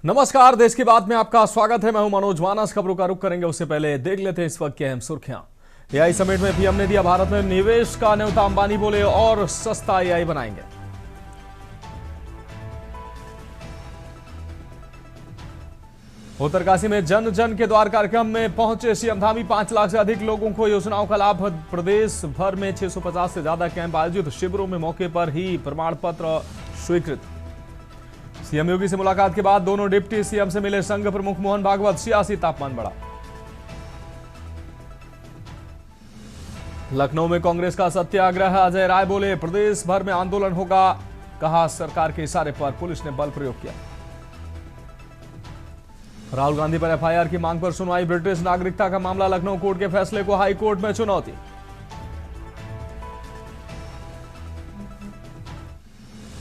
नमस्कार, देश की बात में आपका स्वागत है। मैं हूं मनोज वानस। खबरों का रुख करेंगे उससे पहले देख लेते हैं इस वक्त की अहम सुर्खियां। एआई समिट में पीएम ने दिया भारत में निवेश का न्योता। अंबानी बोले और सस्ता एआई बनाएंगे। उत्तरकाशी में जन जन के द्वार कार्यक्रम में पहुंचे सीएम धामी। 5 लाख से अधिक लोगों को योजनाओं का लाभ। प्रदेश भर में 650 से ज्यादा कैंप आयोजित। शिविरों में मौके पर ही प्रमाण पत्र स्वीकृत। सीएम योगी से मुलाकात के बाद दोनों डिप्टी सीएम से मिले संघ प्रमुख मोहन भागवत। सियासी तापमान बढ़ा। लखनऊ में कांग्रेस का सत्याग्रह। अजय राय बोले प्रदेश भर में आंदोलन होगा। कहा सरकार के इशारे पर पुलिस ने बल प्रयोग किया। राहुल गांधी पर एफआईआर की मांग पर सुनवाई। ब्रिटिश नागरिकता का मामला। लखनऊ कोर्ट के फैसले को हाई कोर्ट में चुनौती।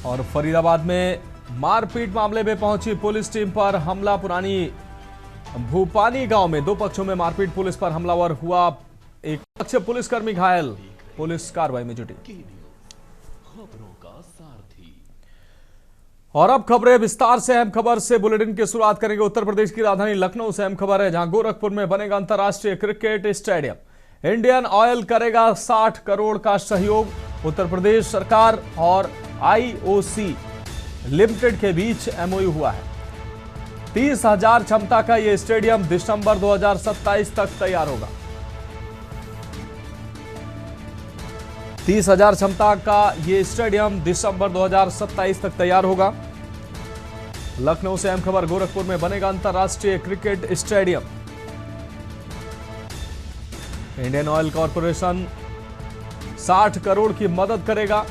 और फरीदाबाद में मारपीट मामले में पहुंची पुलिस टीम पर हमला। पुरानी भूपानी गांव में 2 पक्षों में मारपीट। पुलिस पर हमलावर हुआ। एक पक्ष पुलिसकर्मी घायल। पुलिस कार्रवाई में जुटी। और अब खबरें विस्तार से। अहम खबर से बुलेटिन की शुरुआत करेंगे। उत्तर प्रदेश की राजधानी लखनऊ से अहम खबर है, जहां गोरखपुर में बनेगा अंतर्राष्ट्रीय क्रिकेट स्टेडियम। इंडियन ऑयल करेगा 60 करोड़ का सहयोग। उत्तर प्रदेश सरकार और आईओसी लिमिटेड के बीच एमओयू हुआ है। 30,000 क्षमता का यह स्टेडियम दिसंबर 2027 तक तैयार होगा। 30,000 क्षमता का यह स्टेडियम दिसंबर 2027 तक तैयार होगा। लखनऊ से अहम खबर। गोरखपुर में बनेगा अंतर्राष्ट्रीय cricket stadium. Indian oil corporation 60 crore की मदद करेगा।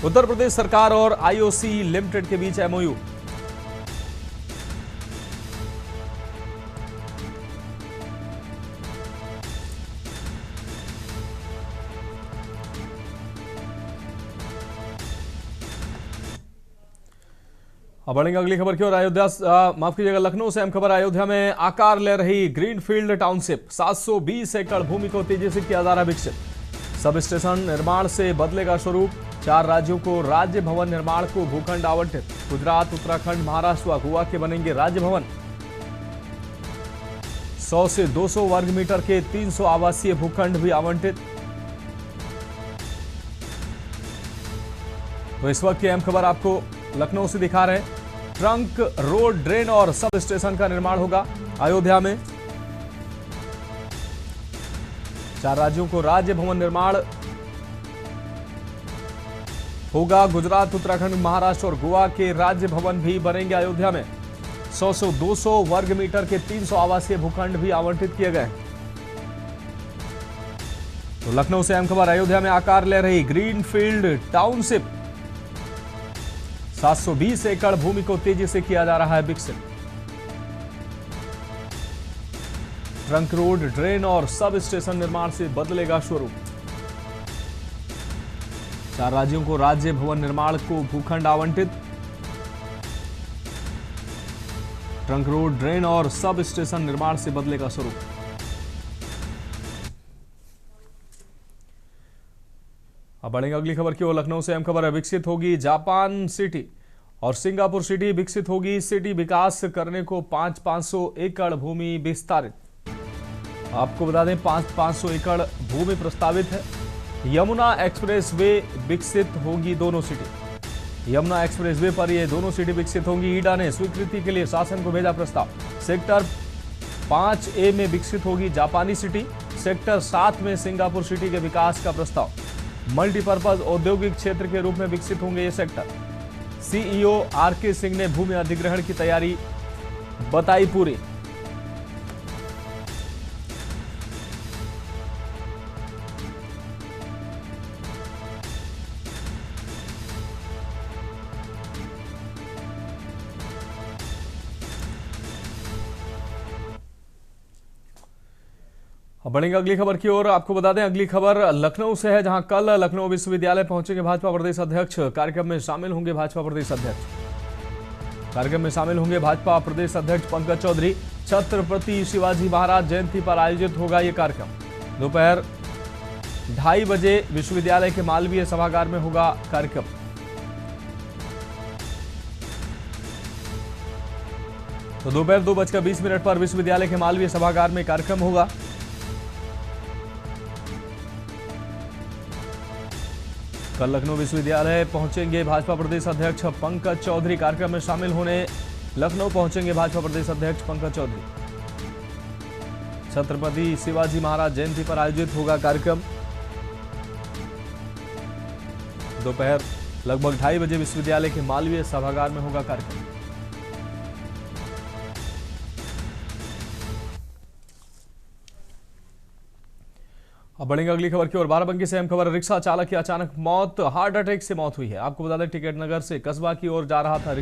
उत्तर प्रदेश सरकार और आईओसी लिमिटेड के बीच एमओयू। अब बढ़ेंगे अगली खबर की ओर। माफ कीजिएगा, लखनऊ से अहम खबर। अयोध्या में आकार ले रही ग्रीनफील्ड टाउनशिप। 720 एकड़ भूमि को तेजी से किया जा रहा विकसित। सब स्टेशन निर्माण से बदलेगा स्वरूप। 4 राज्यों को राज्य भवन निर्माण को भूखंड आवंटित। गुजरात, उत्तराखंड, महाराष्ट्र व गोवा के बनेंगे राज्य भवन। 100 से 200 वर्ग मीटर के 300 आवासीय भूखंड भी आवंटित। तो इस वक्त की अहम खबर आपको लखनऊ से दिखा रहे हैं। ट्रंक रोड, ड्रेन और सब स्टेशन का निर्माण होगा अयोध्या में। 4 राज्यों को राज्य भवन निर्माण होगा। गुजरात, उत्तराखंड, महाराष्ट्र और गोवा के राज्य भवन भी बनेंगे अयोध्या में। 100 से 200 वर्ग मीटर के 300 आवासीय भूखंड भी आवंटित किए गए। तो लखनऊ से अहम खबर। अयोध्या में आकार ले रही ग्रीनफील्ड टाउनशिप। 720 एकड़ भूमि को तेजी से किया जा रहा है विकसित। ट्रंक रोड, ड्रेन और सब स्टेशन निर्माण से बदलेगा स्वरूप। 4 राज्यों को राज्य भवन निर्माण को भूखंड आवंटित। ट्रंक रोड, ड्रेन और सब स्टेशन निर्माण से बदलेगा स्वरूप। अब बढ़ेंगे अगली खबर की ओर। लखनऊ से अहम खबर है। विकसित होगी जापान सिटी और सिंगापुर सिटी। विकसित होगी सिटी। विकास करने को 500 एकड़ भूमि विस्तारित। आपको बता दें 500 एकड़ भूमि प्रस्तावित है। यमुना एक्सप्रेस वे विकसित होगी दोनों सिटी। यमुना एक्सप्रेस वे पर ये दोनों सिटी विकसित होंगी। ईडा ने स्वीकृति के लिए शासन को भेजा प्रस्ताव। सेक्टर 5A में विकसित होगी जापानी सिटी। सेक्टर 7 में सिंगापुर सिटी के विकास का प्रस्ताव। मल्टीपर्पज औद्योगिक क्षेत्र के रूप में विकसित होंगे ये सेक्टर। सीईओ आरके सिंह ने भूमि अधिग्रहण की तैयारी बताई पूरी। अब बढ़ेंगे अगली खबर की ओर। आपको बता दें अगली खबर लखनऊ से है, जहां कल लखनऊ विश्वविद्यालय पहुंचेंगे भाजपा प्रदेश अध्यक्ष। कार्यक्रम में शामिल होंगे भाजपा प्रदेश अध्यक्ष। कार्यक्रम में शामिल होंगे भाजपा प्रदेश अध्यक्ष पंकज चौधरी। छत्रपति शिवाजी महाराज जयंती पर आयोजित होगा यह कार्यक्रम। दोपहर 2:30 बजे विश्वविद्यालय के मालवीय सभागार में होगा कार्यक्रम। तो दोपहर 2:20 पर विश्वविद्यालय के मालवीय सभागार में कार्यक्रम होगा। कल लखनऊ विश्वविद्यालय पहुंचेंगे भाजपा प्रदेश अध्यक्ष पंकज चौधरी। कार्यक्रम में शामिल होने लखनऊ पहुंचेंगे भाजपा प्रदेश अध्यक्ष पंकज चौधरी। छत्रपति शिवाजी महाराज जयंती पर आयोजित होगा कार्यक्रम। दोपहर लगभग 2:30 बजे विश्वविद्यालय के मालवीय सभागार में होगा कार्यक्रम। अब बढ़ेंगे अगली खबर की ओर। बाराबंकी से अहम खबर। रिक्शा चालक की अचानक मौत, हार्ट अटैक से मौत हुई है। आपको बता दें टिकट नगर से कस्बा की ओर जा रहा था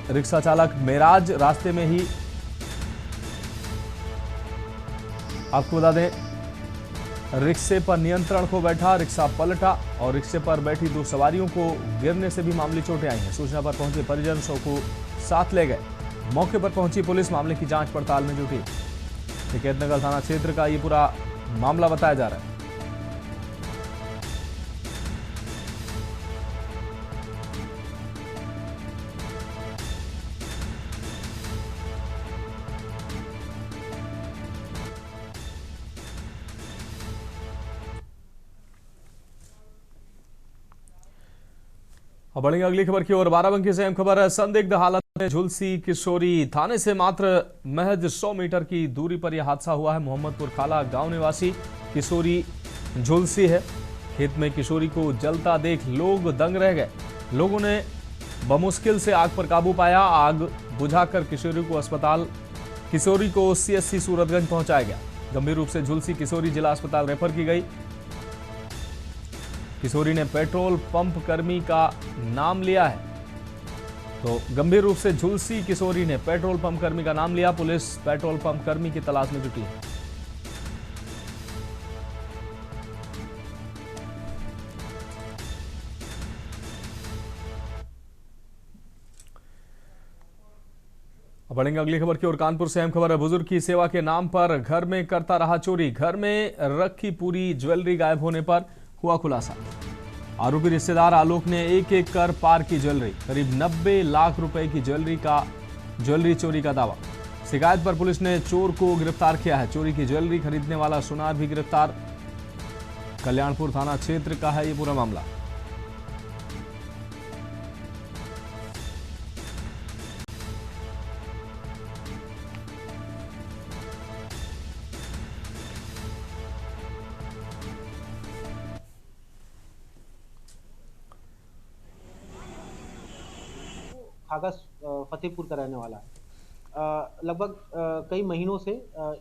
रिक्शा चालक मेराज रास्ते में ही, आपको बता दें, रिक्शे पर नियंत्रण खो बैठा, रिक्शा पलटा और रिक्शे पर बैठी 2 सवारियों को गिरने से भी मामूली चोटें आई हैं। सूचना पर पहुंचे परिजन शव को साथ ले गए। मौके पर पहुंची पुलिस मामले की जांच पड़ताल में जुटी। टिकट नगर थाना क्षेत्र का ये पूरा मामला बताया जा रहा है। अब बढ़ेंगे अगली खबर की ओर। बाराबंकी से अहम खबर है। संदिग्ध हालत में झुलसी किशोरी। थाने से मात्र महज 100 मीटर की दूरी पर यह हादसा हुआ है। मोहम्मदपुर खाला गांव निवासी किशोरी झुलसी है। खेत में किशोरी को जलता देख लोग दंग रह गए। लोगों ने बमुश्किल से आग पर काबू पाया। आग बुझाकर किशोरी को CSC सूरतगंज पहुंचाया गया। गंभीर रूप से झुलसी किशोरी जिला अस्पताल रेफर की गई। किशोरी ने पेट्रोल पंप कर्मी का नाम लिया है। तो गंभीर रूप से झुलसी किशोरी ने पेट्रोल पंप कर्मी का नाम लिया। पुलिस पेट्रोल पंप कर्मी की तलाश में जुटी है। बढ़ेंगे अगली खबर की ओर। कानपुर से अहम खबर है। बुजुर्ग की सेवा के नाम पर घर में करता रहा चोरी। घर में रखी पूरी ज्वेलरी गायब होने पर हुआ खुलासा। आरोपी रिश्तेदार आलोक ने एक कर पार की ज्वेलरी। करीब 90 लाख रुपए की ज्वेलरी चोरी का दावा। शिकायत पर पुलिस ने चोर को गिरफ्तार किया है। चोरी की ज्वेलरी खरीदने वाला सुनार भी गिरफ्तार। कल्याणपुर थाना क्षेत्र का है ये पूरा मामला। कागज फतेहपुर का रहने वाला है। लगभग कई महीनों से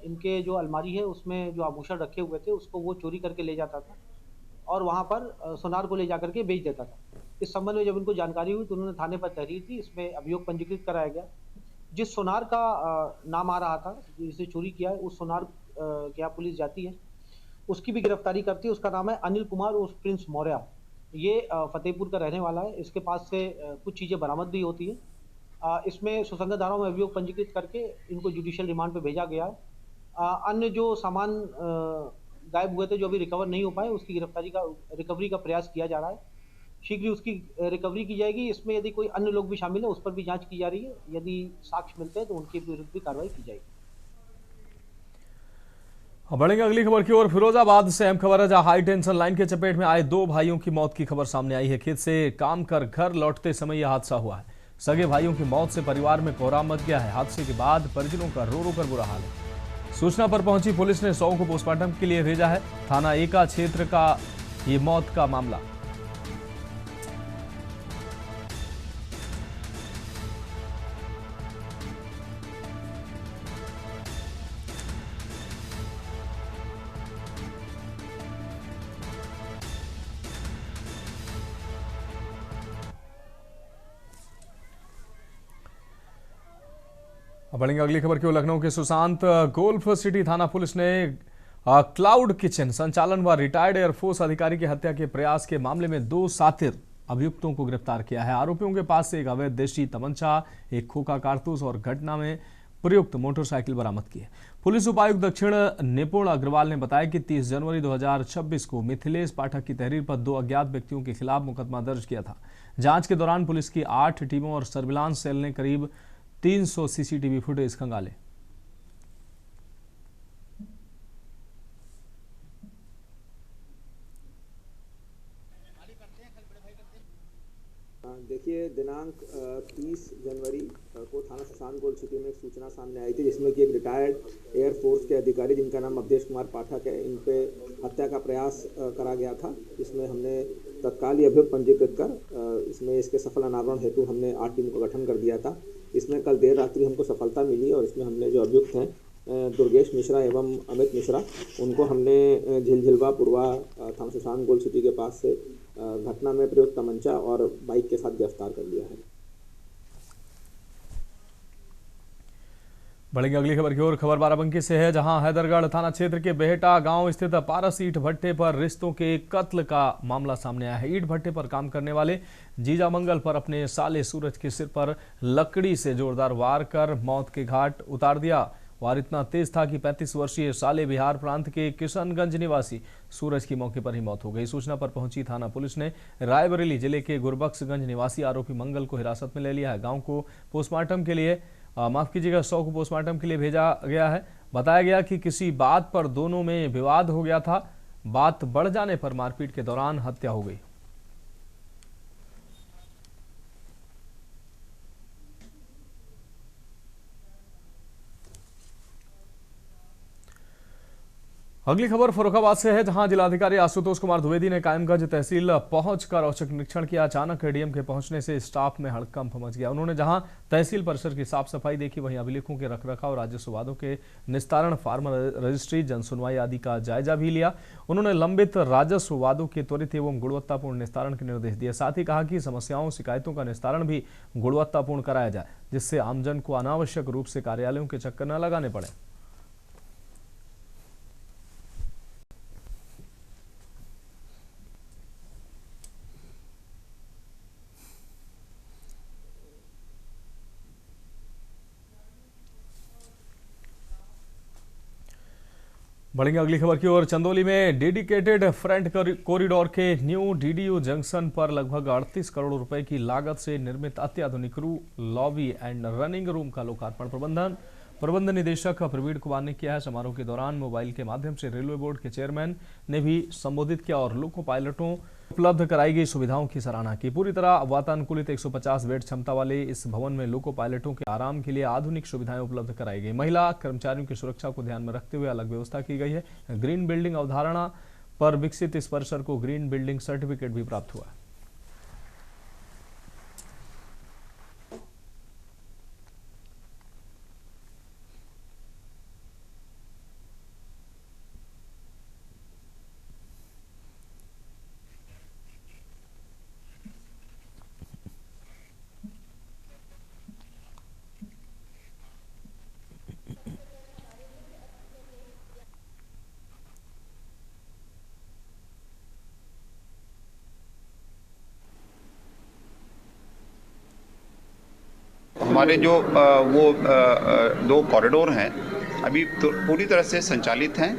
इनके जो अलमारी है उसमें जो आभूषण रखे हुए थे उसको वो चोरी करके ले जाता था और वहाँ पर सोनार को ले जाकर के बेच देता था। इस संबंध में जब इनको जानकारी हुई तो उन्होंने थाने पर तहरीर दी। इसमें अभियोग पंजीकृत कराया गया। जिस सोनार का नाम आ रहा था जिसे चोरी किया है उस सोनार के यहाँ पुलिस जाती है, उसकी भी गिरफ्तारी करती है। उसका नाम है अनिल कुमार उर्फ प्रिंस मौर्य। ये फतेहपुर का रहने वाला है। इसके पास से कुछ चीज़ें बरामद भी होती हैं। इसमें सुसंगत धाराओं में अभियोग पंजीकृत करके इनको जुडिशियल रिमांड पे भेजा गया है। अन्य जो सामान गायब हुए थे जो अभी रिकवर नहीं हो पाए उसकी रिकवरी का प्रयास किया जा रहा है। शीघ्र ही उसकी रिकवरी की जाएगी। इसमें यदि कोई अन्य लोग भी शामिल है उस पर भी जांच की जा रही है। यदि साक्ष्य मिलते हैं तो उनके विरुद्ध भी कार्रवाई की जाएगी। बढ़ेंगे अगली खबर की ओर। फिरोजाबाद से अहम खबर है जहां हाई टेंशन लाइन के चपेट में आए 2 भाइयों की मौत की खबर सामने आई है। खेत से काम कर घर लौटते समय यह हादसा हुआ है। सगे भाइयों की मौत से परिवार में कोहराम मच गया है। हादसे के बाद परिजनों का रो रो कर बुरा हाल है। सूचना पर पहुंची पुलिस ने शव को पोस्टमार्टम के लिए भेजा है। थाना एका क्षेत्र का ये मौत का मामला। बढ़ेंगे अगली खबर की ओर। लखनऊ के सुशांत गोल्फ सिटी थाना पुलिस ने क्लाउड किचन संचालन व रिटायर्ड एयरफोर्स अधिकारी की हत्या के प्रयास के मामले में 2 शातिर अभियुक्तों को गिरफ्तार किया है। आरोपियों के पास से एक अवैध देशी तमंचा, एक खोखा कारतूस और घटना में प्रयुक्त मोटरसाइकिल बरामद की है। पुलिस उपायुक्त दक्षिण निपुण अग्रवाल ने बताया कि 30 जनवरी 2026 को मिथिलेश पाठक की तहरीर पर 2 अज्ञात व्यक्तियों के खिलाफ मुकदमा दर्ज किया था। जांच के दौरान पुलिस की 8 टीमों और सर्विलांस सेल ने करीब 300 सीसीटीवी फुटेज खंगाले। देखिए, दिनांक 30 जनवरी को थाना शशांक गोल्ड सिटी में एक सूचना सामने आई थी, जिसमें कि एक रिटायर्ड एयरफोर्स के अधिकारी जिनका नाम अवधेश कुमार पाठक है, इन पे हत्या का प्रयास करा गया था। इसमें हमने तत्काल ही अभियुक्त पंजीकृत कर इसमें इसके सफल अनावरण हेतु हमने 8 टीम का गठन कर दिया था। इसमें कल देर रात्रि हमको सफलता मिली और इसमें हमने जो अभियुक्त हैं दुर्गेश मिश्रा एवं अमित मिश्रा, उनको हमने झिलझिलवा पूर्वा थाना शशांक गोल्ड सिटी के पास से घटना में प्रयुक्त तमंचा और बाइक के साथ गिरफ्तार कर लिया है। बढ़ेंगे अगली खबर की ओर। खबर बाराबंकी से है, जहां हैदरगढ़ थाना क्षेत्र के बेहटा गांव स्थित पारस ईंट भट्टे पर रिश्तों के कत्ल का मामला सामने आया है। ईंट भट्टे पर काम करने वाले जीजा मंगल पर अपने साले सूरज के सिर पर लकड़ी से जोरदार वार कर मौत के घाट उतार दिया। वार इतना तेज था कि 35 वर्षीय साले बिहार प्रांत के किशनगंज निवासी सूरज की मौके पर ही मौत हो गई। सूचना पर पहुंची थाना पुलिस ने रायबरेली जिले के गुरबख्शगंज निवासी आरोपी मंगल को हिरासत में ले लिया है। गांव को पोस्टमार्टम के लिए शव को पोस्टमार्टम के लिए भेजा गया है। बताया गया कि किसी बात पर दोनों में विवाद हो गया था। बात बढ़ जाने पर मारपीट के दौरान हत्या हो गई। अगली खबर फर्रुखाबाद से है, जहां जिलाधिकारी आशुतोष कुमार द्विवेदी ने कायमगंज तहसील पहुंचकर औचक निरीक्षण किया। अचानक एडीएम के पहुंचने से स्टाफ में हड़कंप मच गया। उन्होंने जहां तहसील परिसर की साफ सफाई देखी, वहीं अभिलेखों के रखरखाव, राजस्व वादों के निस्तारण, फार्मर रजिस्ट्री, जनसुनवाई आदि का जायजा भी लिया। उन्होंने लंबित राजस्व वादों के त्वरित एवं गुणवत्तापूर्ण निस्तारण के निर्देश दिए। साथ ही कहा कि समस्याओं शिकायतों का निस्तारण भी गुणवत्तापूर्ण कराया जाए, जिससे आमजन को अनावश्यक रूप से कार्यालयों के चक्कर न लगाने पड़े। बढ़ेंगे अगली खबर की ओर। चंदौली में डेडिकेटेड फ्रंट कॉरिडोर के न्यू डीडीयू जंक्शन पर लगभग 38 करोड़ रुपए की लागत से निर्मित अत्याधुनिक लॉबी एंड रनिंग रूम का लोकार्पण प्रबंध निदेशक प्रवीण कुमार ने किया है। समारोह के दौरान मोबाइल के माध्यम से रेलवे बोर्ड के चेयरमैन ने भी संबोधित किया और लोको पायलटों उपलब्ध कराई गई सुविधाओं की सराहना की। पूरी तरह वातानुकूलित 150 बेड क्षमता वाले इस भवन में लोको पायलटों के आराम के लिए आधुनिक सुविधाएं उपलब्ध कराई गई। महिला कर्मचारियों की सुरक्षा को ध्यान में रखते हुए अलग व्यवस्था की गई है। ग्रीन बिल्डिंग अवधारणा पर विकसित इस परिसर को ग्रीन बिल्डिंग सर्टिफिकेट भी प्राप्त हुआ। हमारे जो दो कॉरिडोर हैं अभी तो पूरी तरह से संचालित हैं।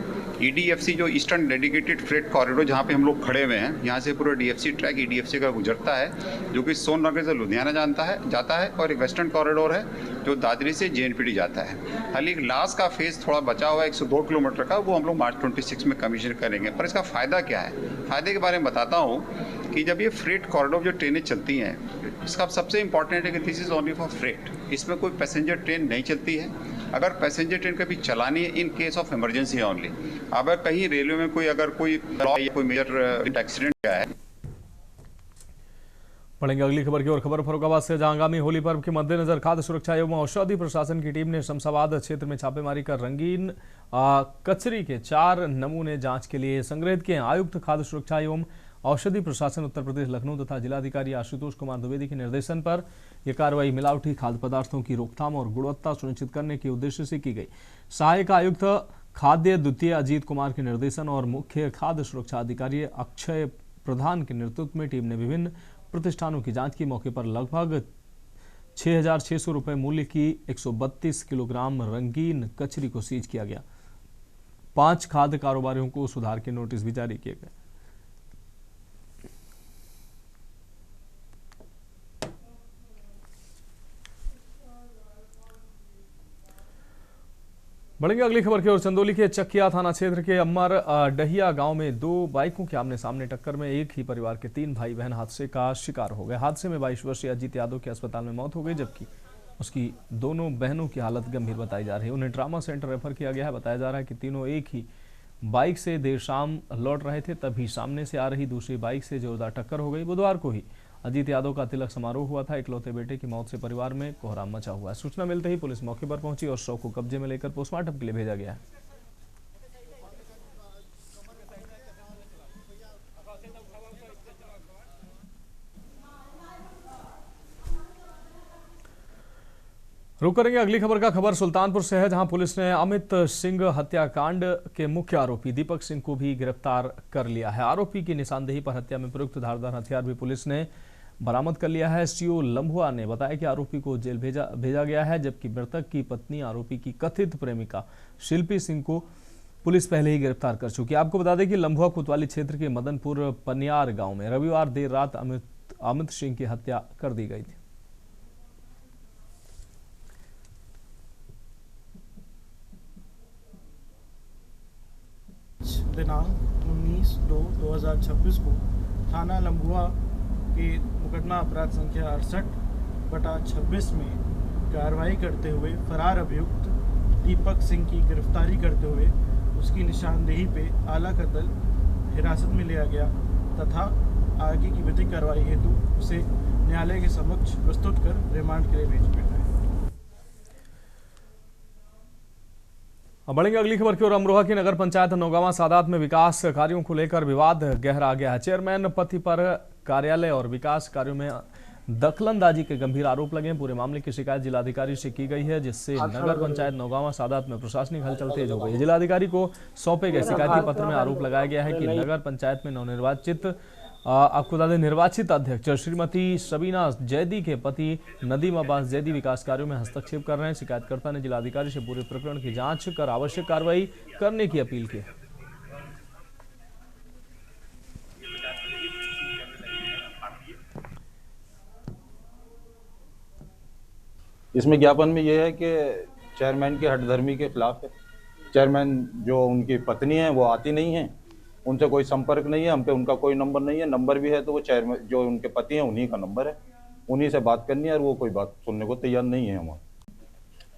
ईडीएफसी जो ईस्टर्न डेडिकेटेड फ्रेट कॉरिडोर जहाँ पे हम लोग खड़े हुए हैं, यहाँ से पूरा डीएफसी ट्रैक ईडीएफसी का गुजरता है, जो कि सोननगर से लुधियाना जाता है और एक वेस्टर्न कॉरिडोर है जो दादरी से जेएनपीटी जाता है। हाल एक लास्ट का फेज़ थोड़ा बचा हुआ है 102 किलोमीटर का, वो हम लोग मार्च 26 में कमीशन करेंगे। पर इसका फ़ायदा क्या है? फ़ायदे के बारे में बताता हूँ कि जब ये फ्रेट कॉरिडोर जो ट्रेनें चलती हैं, इसका सबसे इम्पॉर्टेंट है कि this is only for freight. इसमें कोई पैसेंजर ट्रेन नहीं चलती है। अगर पैसेंजर ट्रेन कभी चलानी है in case of emergency only. अगर कहीं रेलवे में कोई मेजर एक्सीडेंट गया है। पढ़ेंगे अगली खबर की और। खबर फर्रुखाबाद से, जहां आगामी होली पर्व के मद्देनजर खाद्य सुरक्षा एवं औषधि प्रशासन की टीम ने शमशाबाद क्षेत्र में छापेमारी कर रंगीन कचरी के 4 नमूने जांच के लिए संग्रहित किए। आयुक्त खाद्य सुरक्षा एवं औषधि प्रशासन उत्तर प्रदेश लखनऊ तथा जिलाधिकारी आशुतोष कुमार द्विवेदी के निर्देशन पर यह कार्रवाई मिलावटी खाद्य पदार्थों की रोकथाम और गुणवत्ता सुनिश्चित करने के उद्देश्य से की गई। सहायक आयुक्त खाद्य द्वितीय अजीत कुमार के निर्देशन और मुख्य खाद्य सुरक्षा अधिकारी अक्षय प्रधान के नेतृत्व में टीम ने विभिन्न प्रतिष्ठानों की जांच की। मौके पर लगभग 6,600 रुपये मूल्य की 132 किलोग्राम रंगीन कचरी को सीज किया गया। 5 खाद्य कारोबारियों को सुधार के नोटिस भी जारी किए गए। बढ़ेंगे अगली खबर की ओर। चंदौली के चकिया थाना क्षेत्र के अमर डहिया गांव में 2 बाइकों के आमने सामने टक्कर में एक ही परिवार के 3 भाई बहन हादसे का शिकार हो गए। हादसे में 22 वर्षीय अजीत यादव की अस्पताल में मौत हो गई, जबकि उसकी दोनों बहनों की हालत गंभीर बताई जा रही है। उन्हें ट्रामा सेंटर रेफर किया गया है। बताया जा रहा है कि तीनों एक ही बाइक से देर शाम लौट रहे थे, तभी सामने से आ रही दूसरी बाइक से जोरदार टक्कर हो गई। बुधवार को ही अजीत यादव का तिलक समारोह हुआ था। इकलौते बेटे की मौत से परिवार में कोहराम मचा हुआ है। सूचना मिलते ही पुलिस मौके पर पहुंची और शव को कब्जे में लेकर पोस्टमार्टम के लिए भेजा गया है। रुक करेंगे अगली खबर का। खबर सुल्तानपुर से है, जहां पुलिस ने अमित सिंह हत्याकांड के मुख्य आरोपी दीपक सिंह को भी गिरफ्तार कर लिया है। आरोपी की निशानदेही पर हत्या में प्रयुक्त धारदार हथियार भी पुलिस ने बरामद कर लिया है। सीओ लम्बुआ ने बताया कि आरोपी को जेल भेजा गया है, जबकि मृतक की पत्नी आरोपी की कथित प्रेमिका शिल्पी सिंह को पुलिस पहले ही गिरफ्तार कर चुकी है। आपको बता दें कि लम्बुआ कोतवाली क्षेत्र के मदनपुर पनियार गांव में रविवार देर रात अमित सिंह की हत्या कर दी गई थी। दिनांक 19/2/2026 को थाना लम्बुआ के मुकदमा अपराध संख्या 68/26 में कार्रवाई करते हुए फरार अभियुक्त दीपक सिंह की गिरफ्तारी करते हुए उसकी निशानदेही पे आला कत्ल हिरासत में लिया गया तथा आगे की विधिक कार्रवाई हेतु उसे न्यायालय के समक्ष प्रस्तुत कर रिमांड के लिए भेज दिया गया। अब बढ़ेंगे अगली खबर की ओर। अमरोहा की नगर पंचायत नौगावा सादात में विकास कार्यों को लेकर विवाद गहरा गया है। चेयरमैन पति पर कार्यालय और विकास कार्यों में दखलंदाजी के गंभीर आरोप लगे हैं। पूरे मामले की शिकायत जिलाधिकारी से की गई है, जिससे नगर पंचायत नौगावा सादात में प्रशासनिक हलचल तेज हो गई है। जिलाधिकारी को सौंपे गए शिकायती पत्र में आरोप लगाया गया है कि नगर पंचायत में नवनिर्वाचित आपको बता दें निर्वाचित अध्यक्ष श्रीमती सबीना जैदी के पति नदीम अब्बास जैदी विकास कार्यों में हस्तक्षेप कर रहे हैं। शिकायतकर्ता ने जिलाधिकारी से पूरे प्रकरण की जांच कर आवश्यक कार्रवाई करने की अपील की। इसमें ज्ञापन में यह है कि चेयरमैन के हठधर्मी के खिलाफ है। चेयरमैन जो उनकी पत्नी है वो आती नहीं है, उनसे कोई संपर्क नहीं है, हम पे उनका कोई नंबर नहीं है। नंबर भी है तो वो चेयरमैन जो उनके पति हैं उन्हीं का नंबर है, उन्हीं से बात करनी है और वो कोई बात सुनने को तैयार नहीं है। हमारा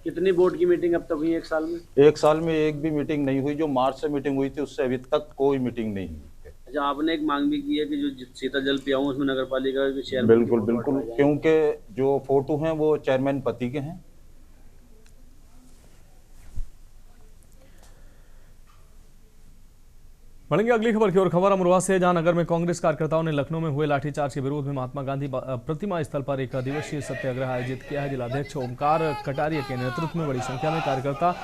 कितनी बोर्ड की मीटिंग अब तक हुई? 1 साल में? 1 साल में एक भी मीटिंग नहीं हुई। जो मार्च से मीटिंग हुई थी उससे अभी तक कोई मीटिंग नहीं हुई। अच्छा, आपने एक मांग भी की है कि जो शीतल जल पियाऊं उसमें नगर पालिका के चेयरमैन? बिल्कुल बिल्कुल, क्योंकि जो फोटो हैं वो चेयरमैन पति के हैं। बढ़ेंगे अगली खबर की ओर। खबर अमरोहा से, जहां नगर में कांग्रेस कार्यकर्ताओं ने लखनऊ में हुए लाठीचार्ज के विरोध में महात्मा गांधी प्रतिमा स्थल पर एक दिवसीय सत्याग्रह आयोजित किया है। जिलाध्यक्ष ओमकार कटारिया के नेतृत्व में बड़ी संख्या में कार्यकर्ता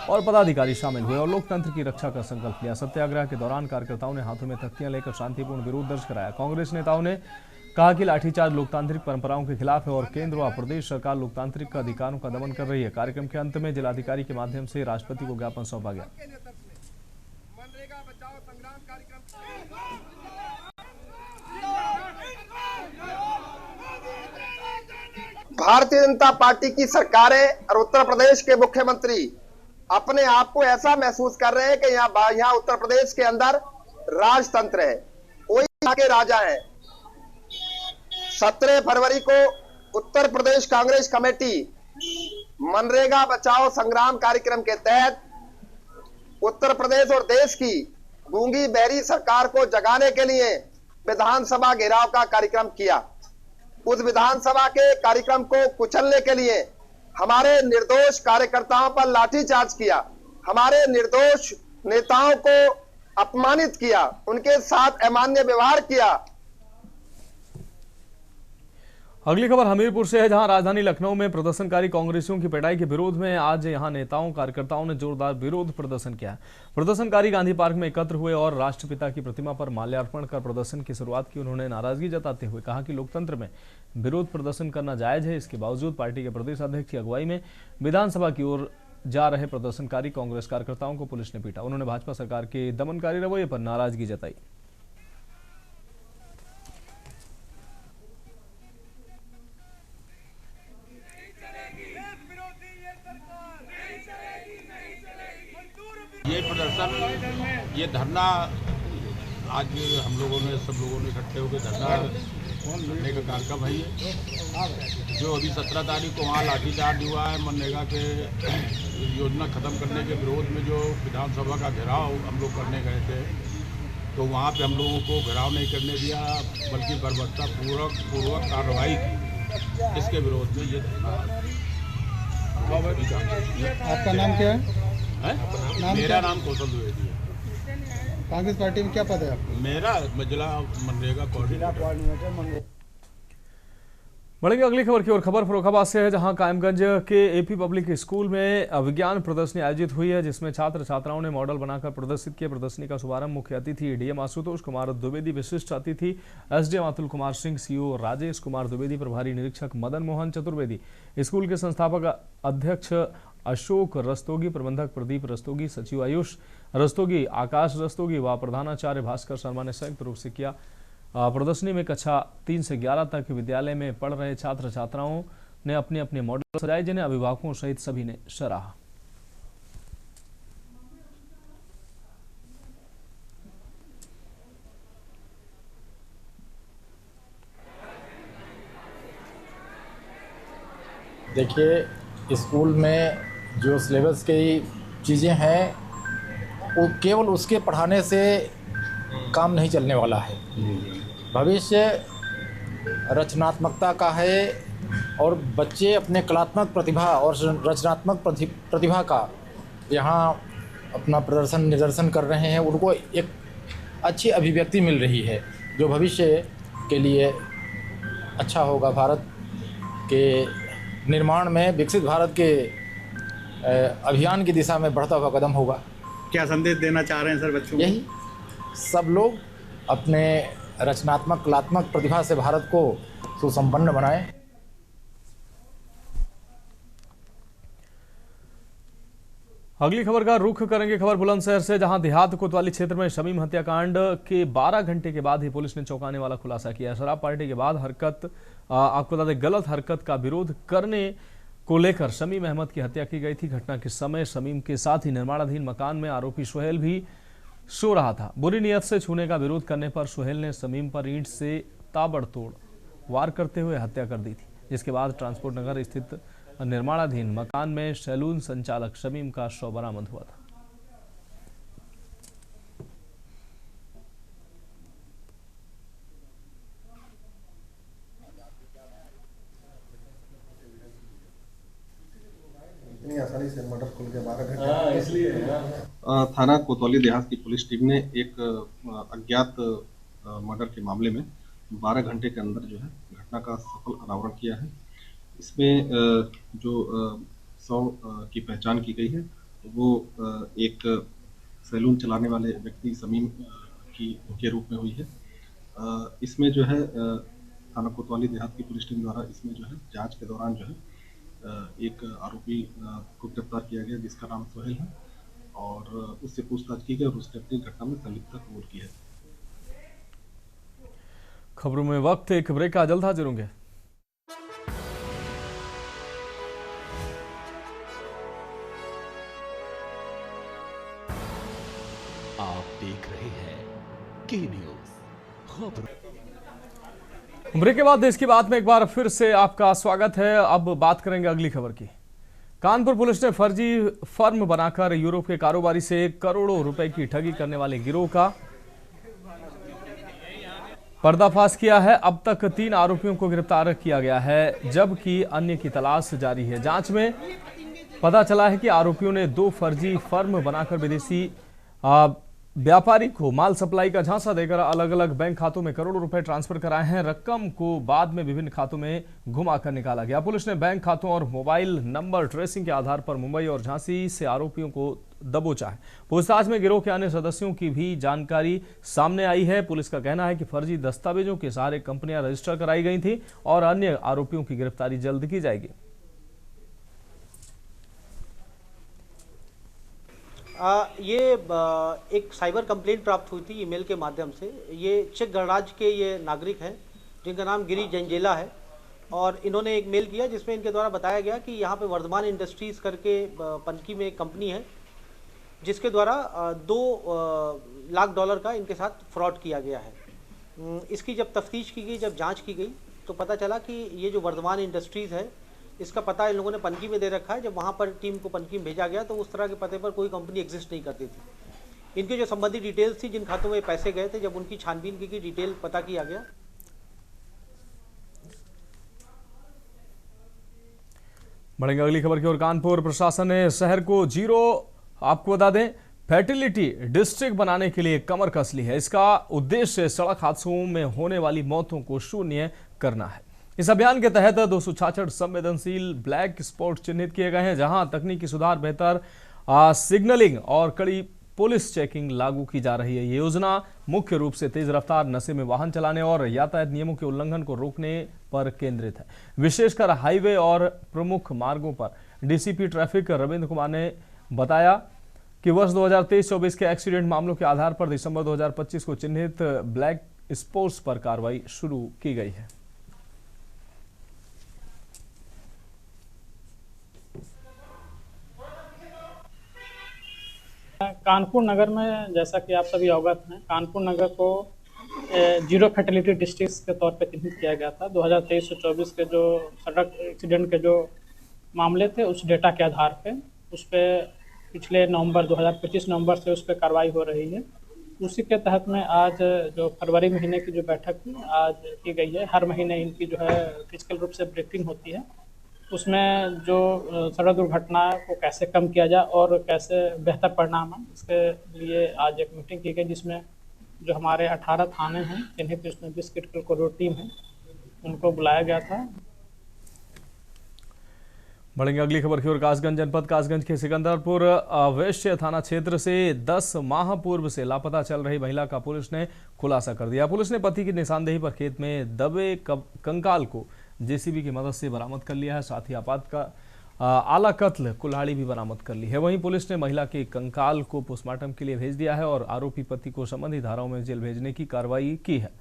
और पदाधिकारी शामिल हुए और लोकतंत्र की रक्षा का संकल्प लिया। सत्याग्रह के दौरान कार्यकर्ताओं ने हाथों में तख्तियां लेकर शांतिपूर्ण विरोध दर्ज कराया। कांग्रेस नेताओं ने कहा कि लाठीचार्ज लोकतांत्रिक परंपराओं के खिलाफ है और केंद्र व प्रदेश सरकार लोकतांत्रिक अधिकारों का दमन कर रही है। कार्यक्रम के अंत में जिलाधिकारी के माध्यम से राष्ट्रपति को ज्ञापन सौंपा गया। भारतीय जनता पार्टी की सरकारें और उत्तर प्रदेश के मुख्यमंत्री अपने आप को ऐसा महसूस कर रहे हैं कि यहाँ उत्तर प्रदेश के अंदर राजतंत्र है, कोई यहाँ के राजा है। 17 फरवरी को उत्तर प्रदेश कांग्रेस कमेटी मनरेगा बचाओ संग्राम कार्यक्रम के तहत उत्तर प्रदेश और देश की गूंगी बहरी सरकार को जगाने के लिए विधानसभा घेराव का कार्यक्रम किया। उस विधानसभा के कार्यक्रम को कुचलने के लिए हमारे निर्दोष कार्यकर्ताओं पर लाठीचार्ज किया, हमारे निर्दोष नेताओं को अपमानित किया, उनके साथ अमान्य व्यवहार किया। अगली खबर हमीरपुर से है, जहां राजधानी लखनऊ में प्रदर्शनकारी कांग्रेसियों की पिटाई के विरोध में आज यहां नेताओं कार्यकर्ताओं ने जोरदार विरोध प्रदर्शन किया। प्रदर्शनकारी गांधी पार्क में एकत्र हुए और राष्ट्रपिता की प्रतिमा पर माल्यार्पण कर प्रदर्शन की शुरुआत की। उन्होंने नाराजगी जताते हुए कहा कि लोकतंत्र में विरोध प्रदर्शन करना जायज है। इसके बावजूद पार्टी के प्रदेश अध्यक्ष की अगुवाई में विधानसभा की ओर जा रहे प्रदर्शनकारी कांग्रेस कार्यकर्ताओं को पुलिस ने पीटा। उन्होंने भाजपा सरकार के दमनकारी रवैये पर नाराजगी जताई। ये प्रदर्शन, ये धरना आज हम लोगों ने सब लोगों ने इकट्ठे होकर धरना करने का कार्यक्रम है। ये जो अभी 17 तारीख को वहाँ लाठीचार्ज हुआ है, मनरेगा के योजना खत्म करने के विरोध में जो विधानसभा का घेराव हम लोग करने गए थे, तो वहाँ पे हम लोगों को घेराव नहीं करने दिया, बल्कि बर्बरतापूर्वक कार्रवाई की। इसके विरोध में ये धरना। आपका नाम क्या है? मेरा नाम कौशल द्विवेदी है। कांग्रेस पार्टी में क्या पद है आपका? मेरा जिला मनरेगा कोऑर्डिनेटर। बढ़ेंगे अगली खबर की ओर। खबर फर्रुखाबाद से है, जहां कायमगंज के एपी पब्लिक स्कूल में विज्ञान प्रदर्शनी आयोजित हुई है, जिसमें छात्र छात्राओं ने मॉडल बनाकर प्रदर्शित किया। प्रदर्शनी का शुभारंभ मुख्य अतिथि डीएम आशुतोष कुमार द्विवेदी, विशिष्ट अतिथि एसडीएम अतुल कुमार सिंह, सीओ राजेश कुमार द्विवेदी, प्रभारी निरीक्षक मदन मोहन चतुर्वेदी, स्कूल के संस्थापक अध्यक्ष अशोक रस्तोगी, प्रबंधक प्रदीप रस्तोगी, सचिव आयुष रस्तोगी, आकाश रस्तोगी व प्रधानाचार्य भास्कर शर्मा ने संयुक्त रूप से किया। प्रदर्शनी में कक्षा 3 से 11 तक विद्यालय में पढ़ रहे छात्र छात्राओं ने अपने अपने मॉडल सजाए, जिन्हें अभिभावकों सहित सभी ने सराहा। देखिए, स्कूल में जो सिलेबस की चीज़ें हैं वो केवल उसके पढ़ाने से काम नहीं चलने वाला है। भविष्य रचनात्मकता का है और बच्चे अपने कलात्मक प्रतिभा और रचनात्मक प्रतिभा का यहाँ अपना निदर्शन कर रहे हैं। उनको एक अच्छी अभिव्यक्ति मिल रही है, जो भविष्य के लिए अच्छा होगा। भारत के निर्माण में, विकसित भारत के अभियान की दिशा में बढ़ता हुआ कदम होगा। क्या संदेश देना चाह रहे हैं सर बच्चों? यही, सब लोग अपने रचनात्मक कलात्मक प्रतिभा से भारत को सुसंपन्न बनाएं। अगली खबर का रुख करेंगे खबर बुलंदशहर से, जहां देहात कोतवाली क्षेत्र में शमीम हत्याकांड के 12 घंटे के बाद ही पुलिस ने चौंकाने वाला खुलासा किया। शराब पार्टी के बाद आपको बता दें, गलत हरकत का विरोध करने को लेकर शमीम अहमद की हत्या की गई थी। घटना के समय शमीम के साथ ही निर्माणाधीन मकान में आरोपी सुहेल भी सो रहा था। बुरी नीयत से छूने का विरोध करने पर सुहेल ने शमीम पर ईंट से ताबड़तोड़ वार करते हुए हत्या कर दी थी, जिसके बाद ट्रांसपोर्ट नगर स्थित निर्माणाधीन मकान में सैलून संचालक शमीम का शव बरामद हुआ था। इतनी आसानी से मर्डर खुल के 12 घंटे इसलिए थाना कोतवाली देहात की पुलिस टीम ने एक अज्ञात मर्डर के मामले में 12 घंटे के अंदर जो है घटना का सफल अनावरण किया है। इसमें जो शव की पहचान की गई है वो एक सैलून चलाने वाले व्यक्ति शमीम के रूप में हुई है। इसमें जो है थाना कोतवाली देहात की पुलिस टीम द्वारा इसमें जो है जांच के दौरान जो है एक आरोपी को गिरफ्तार किया गया, जिसका नाम सुहेल है, और उससे पूछताछ की गई और उसने अपनी घटना में संलिप्तता कबूल की है। खबरों में वक्त एक ब्रेक का, जल्द हाजिर होंगे। आप देख रहे हैं के न्यूज खबर। ब्रेक के बाद देश की बात में एक बार फिर से आपका स्वागत है। अब बात करेंगे अगली खबर की। कानपुर पुलिस ने फर्जी फर्म बनाकर यूरोप के कारोबारी से करोड़ों रुपए की ठगी करने वाले गिरोह का पर्दाफाश किया है। अब तक 3 आरोपियों को गिरफ्तार किया गया है, जबकि अन्य की तलाश जारी है। जांच में पता चला है कि आरोपियों ने 2 फर्जी फर्म बनाकर विदेशी व्यापारी को माल सप्लाई का झांसा देकर अलग अलग बैंक खातों में करोड़ों रुपए ट्रांसफर कराए हैं। रकम को बाद में विभिन्न खातों में घुमाकर निकाला गया। पुलिस ने बैंक खातों और मोबाइल नंबर ट्रेसिंग के आधार पर मुंबई और झांसी से आरोपियों को दबोचा है। पूछताछ में गिरोह के अन्य सदस्यों की भी जानकारी सामने आई है। पुलिस का कहना है कि फर्जी दस्तावेजों के सहारे कंपनियां रजिस्टर कराई गई थी और अन्य आरोपियों की गिरफ्तारी जल्द की जाएगी। ये एक साइबर कंप्लेंट प्राप्त हुई थी ईमेल के माध्यम से। ये चेक गणराज्य के ये नागरिक हैं जिनका नाम गिरी जंजेला है और इन्होंने एक मेल किया जिसमें इनके द्वारा बताया गया कि यहाँ पे वर्धमान इंडस्ट्रीज़ करके पनकी में एक कंपनी है जिसके द्वारा $2 लाख का इनके साथ फ्रॉड किया गया है। इसकी जब तफ्तीश की गई, जब जाँच की गई तो पता चला कि ये जो वर्धमान इंडस्ट्रीज़ है इसका पता इन लोगों ने पनकी में दे रखा है। जब वहाँ पर टीम को पनकी में भेजा गया तो उस तरह के पते पर कोई कंपनी एग्जिस्ट नहीं करती थी। इनके जो संबंधित डिटेल्स थी, जिन खातों में पैसे गए थे, जब उनकी छानबीन की डिटेल पता किया गया। बढ़ेंगे अगली खबर की ओर। कानपुर प्रशासन ने शहर को जीरो, आपको बता दें, फर्टिलिटी डिस्ट्रिक्ट बनाने के लिए कमर कस ली है। इसका उद्देश्य सड़क हादसों में होने वाली मौतों को शून्य करना है। इस अभियान के तहत 266 संवेदनशील ब्लैक स्पॉट चिन्हित किए गए हैं, जहां तकनीकी सुधार, बेहतर सिग्नलिंग और कड़ी पुलिस चेकिंग लागू की जा रही है। ये योजना मुख्य रूप से तेज रफ्तार, नशे में वाहन चलाने और यातायात नियमों के उल्लंघन को रोकने पर केंद्रित है। विशेषकर हाईवे और प्रमुख मार्गों पर। डीसीपी ट्रैफिक रविंद्र कुमार ने बताया कि वर्ष 2023-24 के एक्सीडेंट मामलों के आधार पर दिसंबर 2025 को चिन्हित ब्लैक स्पॉट्स पर कार्रवाई शुरू की गई है। कानपुर नगर में, जैसा कि आप सभी अवगत हैं, कानपुर नगर को जीरो फर्टिलिटी डिस्ट्रिक्ट के तौर पर चिन्हित किया गया था। 2023 से 24 के जो सड़क एक्सीडेंट के जो मामले थे उस डेटा के आधार पे उस पर पिछले 2025 नवंबर से उस पर कार्रवाई हो रही है। उसी के तहत में आज जो फरवरी महीने की जो बैठक आज की गई है, हर महीने इनकी जो है फिजिकल रूप से ब्रीफिंग होती है। उसमें जो सड़क दुर्घटना को कैसे कम किया जाए और कैसे बेहतर परिणाम है, इसके लिए आज एक मीटिंग की गई जिसमें जो हमारे 18 थाने हैं जिन्हें उसमें 20 क्रिटिकल कॉरिडोर टीम है उनको बुलाया गया था। बढ़ेंगे अगली खबर की ओर। कासगंज जनपद कासगंज के सिकंदरपुर वैश्य थाना क्षेत्र से 10 माह पूर्व से लापता चल रही महिला का पुलिस ने खुलासा कर दिया। पुलिस ने पति की निशानदेही पर खेत में दबे कंकाल को जेसीबी की मदद से बरामद कर लिया है। साथ ही आपात का आला कत्ल कुल्हाड़ी भी बरामद कर ली है। वहीं पुलिस ने महिला के कंकाल को पोस्टमार्टम के लिए भेज दिया है और आरोपी पति को संबंधित धाराओं में जेल भेजने की कार्रवाई की है।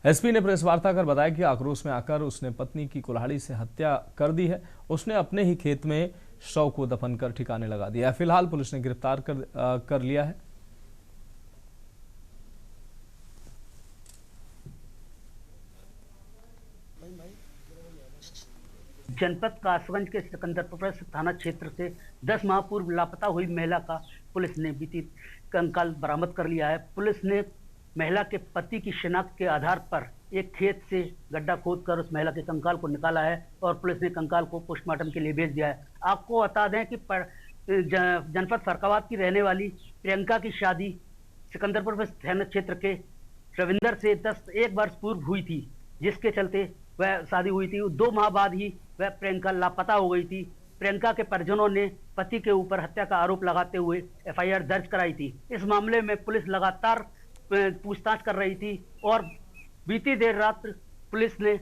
एसपी ने प्रेस वार्ता कर बताया कि आक्रोश में आकर उसने पत्नी की कुल्हाड़ी से हत्या कर दी है। उसने अपने ही खेत में शव को दफन कर ठिकाने लगा दिया है। फिलहाल पुलिस ने गिरफ्तार कर लिया है। जनपद कासगंज के सिकंदरपुर थाना क्षेत्र से 10 माह पूर्व लापता हुई महिला का पुलिस ने बीती कंकाल बरामद कर लिया है। पुलिस ने महिला के पति की शिनाख्त के आधार पर एक खेत से गड्ढा खोदकर उस महिला के कंकाल को निकाला है और पुलिस ने कंकाल को पोस्टमार्टम के लिए भेज दिया है। आपको बता दें कि जनपद फरकाबाद की रहने वाली प्रियंका की शादी सिकंदरपुर थाना क्षेत्र के रविंदर से 1 वर्ष पूर्व हुई थी, जिसके चलते वह शादी हुई थी। 2 माह बाद ही वह प्रियंका लापता हो गई थी। प्रियंका के परिजनों ने पति के ऊपर हत्या का आरोप लगाते हुए एफआईआर दर्ज कराई थी। इस मामले में पुलिस लगातार पूछताछ कर रही थी और बीती देर रात पुलिस ने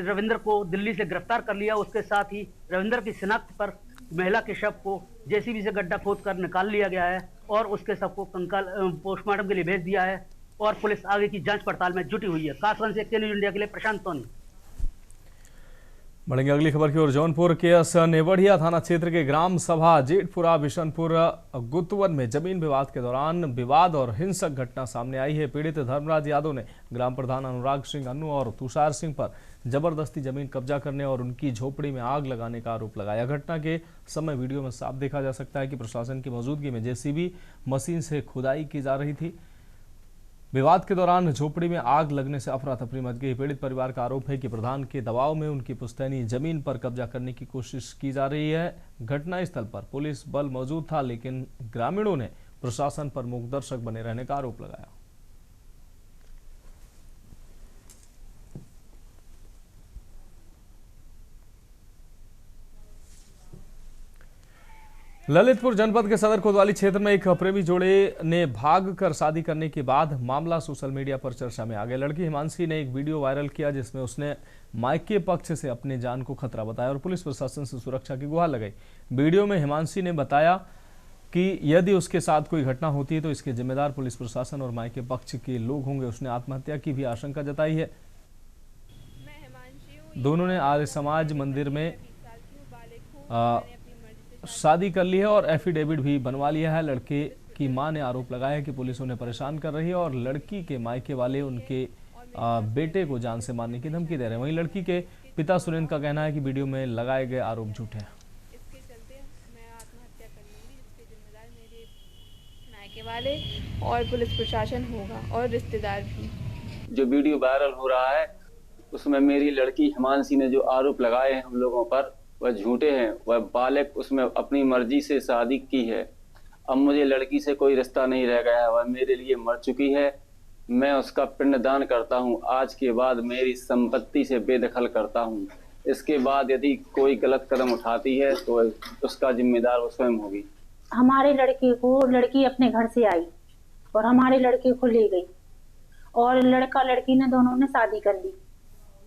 रविंदर को दिल्ली से गिरफ्तार कर लिया। उसके साथ ही रविंदर की शिनाख्त पर महिला के शव को जेसीबी से गड्ढा खोदकर निकाल लिया गया है और उसके शव को कंकाल पोस्टमार्टम के लिए भेज दिया है और पुलिस आगे की जांच पड़ताल में जुटी हुई है। कासगंज से के न्यूज़ इंडिया के लिए प्रशांत सोनी। बढ़ेंगे अगली खबर की ओर। जौनपुर के नेवढ़िया थाना क्षेत्र के ग्राम सभा जेठपुरा बिशनपुर गुतवन में जमीन विवाद के दौरान विवाद और हिंसक घटना सामने आई है। पीड़ित धर्मराज यादव ने ग्राम प्रधान अनुराग सिंह अन्नू और तुषार सिंह पर जबरदस्ती जमीन कब्जा करने और उनकी झोपड़ी में आग लगाने का आरोप लगाया। घटना के समय वीडियो में साफ देखा जा सकता है कि प्रशासन की मौजूदगी में जेसीबी मशीन से खुदाई की जा रही थी। विवाद के दौरान झोपड़ी में आग लगने से अफरा तफरी मच गई। पीड़ित परिवार का आरोप है कि प्रधान के दबाव में उनकी पुश्तैनी जमीन पर कब्जा करने की कोशिश की जा रही है। घटनास्थल पर पुलिस बल मौजूद था, लेकिन ग्रामीणों ने प्रशासन पर मूकदर्शक बने रहने का आरोप लगाया। ललितपुर जनपद के सदर कोतवाली क्षेत्र में एक प्रेमी जोड़े ने भागकर शादी करने के बाद मामला सोशल मीडिया पर चर्चा में आ गया। लड़की हिमांशी ने एक वीडियो वायरल किया जिसमें उसने मायके पक्ष से अपने जान को खतरा बताया और पुलिस प्रशासन से सुरक्षा की गुहार लगाई। वीडियो में हिमांशी ने बताया कि यदि उसके साथ कोई घटना होती है तो इसके जिम्मेदार पुलिस प्रशासन और मायके पक्ष के लोग होंगे। उसने आत्महत्या की भी आशंका जताई है। दोनों ने आर्य समाज मंदिर में शादी कर ली है और एफिडेविट भी बनवा लिया है। लड़के की मां ने आरोप लगाया है कि पुलिस उन्हें परेशान कर रही है और लड़की के मायके वाले उनके बेटे को जान से मारने की धमकी दे रहे हैं। वहीं लड़की के पिता सुरेंद्र का कहना है कि वीडियो में लगाए गए आरोप झूठे हैं। इसके चलते मैं आत्महत्या कर लूंगी, जिसके जिम्मेदार मेरे मायके वाले और पुलिस प्रशासन होगा और रिश्तेदार भी। जो वीडियो वायरल हो रहा है उसमें मेरी लड़की हिमांशी ने जो आरोप लगाए हैं हम लोगों पर वह झूठे हैं। वह बालक उसमें अपनी मर्जी से शादी की है। अब मुझे लड़की से कोई रिश्ता नहीं रह गया है। वह मेरे लिए मर चुकी है। मैं उसका पिंडदान करता हूं। आज के बाद मेरी संपत्ति से बेदखल करता हूं। इसके बाद यदि कोई गलत कदम उठाती है तो उसका जिम्मेदार वो स्वयं होगी। हमारे लड़की अपने घर से आई और हमारे लड़के को ले गई और लड़का लड़की ने दोनों ने शादी कर ली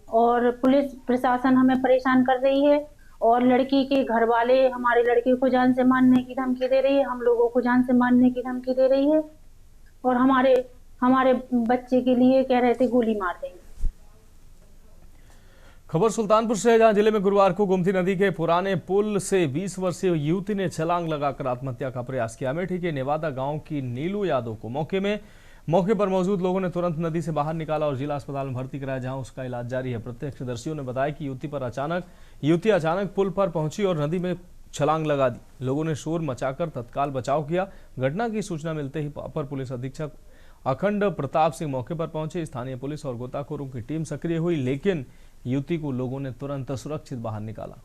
और पुलिस प्रशासन हमें परेशान कर रही है और लड़की के घर वाले हमारे लड़के को जान से मारने की धमकी दे रही है, हम लोगों को जान से मारने की धमकी दे रही है और हमारे बच्चे के लिए कह रहे थे गोली मार देंगे। खबर सुल्तानपुर से है, जहां जिले में गुरुवार को गोमती नदी के पुराने पुल से 20 वर्षीय युवती ने छलांग लगाकर आत्महत्या का प्रयास किया। अमेठी के नेवादा गांव की नीलू यादव को मौके पर मौजूद लोगों ने तुरंत नदी से बाहर निकाला और जिला अस्पताल में भर्ती कराया, जहां उसका इलाज जारी है। प्रत्यक्षदर्शियों ने बताया कि युवती अचानक पुल पर पहुंची और नदी में छलांग लगा दी। लोगों ने शोर मचाकर तत्काल बचाव किया। घटना की सूचना मिलते ही अपर पुलिस अधीक्षक अखंड प्रताप सिंह मौके पर पहुंचे। स्थानीय पुलिस और गोताखोरों की टीम सक्रिय हुई, लेकिन युवती को लोगों ने तुरंत सुरक्षित बाहर निकाला।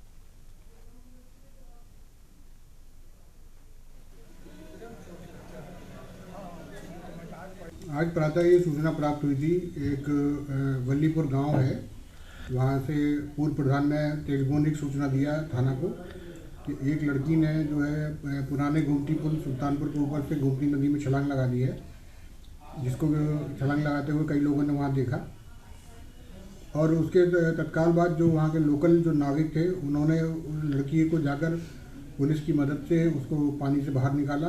आज प्रातः ये सूचना प्राप्त हुई थी, एक वल्लीपुर गांव है, वहां से पूर्व प्रधान ने टेलीफोनिक सूचना दिया थाना को कि एक लड़की ने जो है पुराने गोमती पुल सुल्तानपुर के ऊपर से गोमती नदी में छलांग लगा दी है, जिसको छलांग लगाते हुए कई लोगों ने वहां देखा और उसके तत्काल बाद जो वहां के लोकल जो नाविक थे उन्होंने लड़की को जाकर पुलिस की मदद से उसको पानी से बाहर निकाला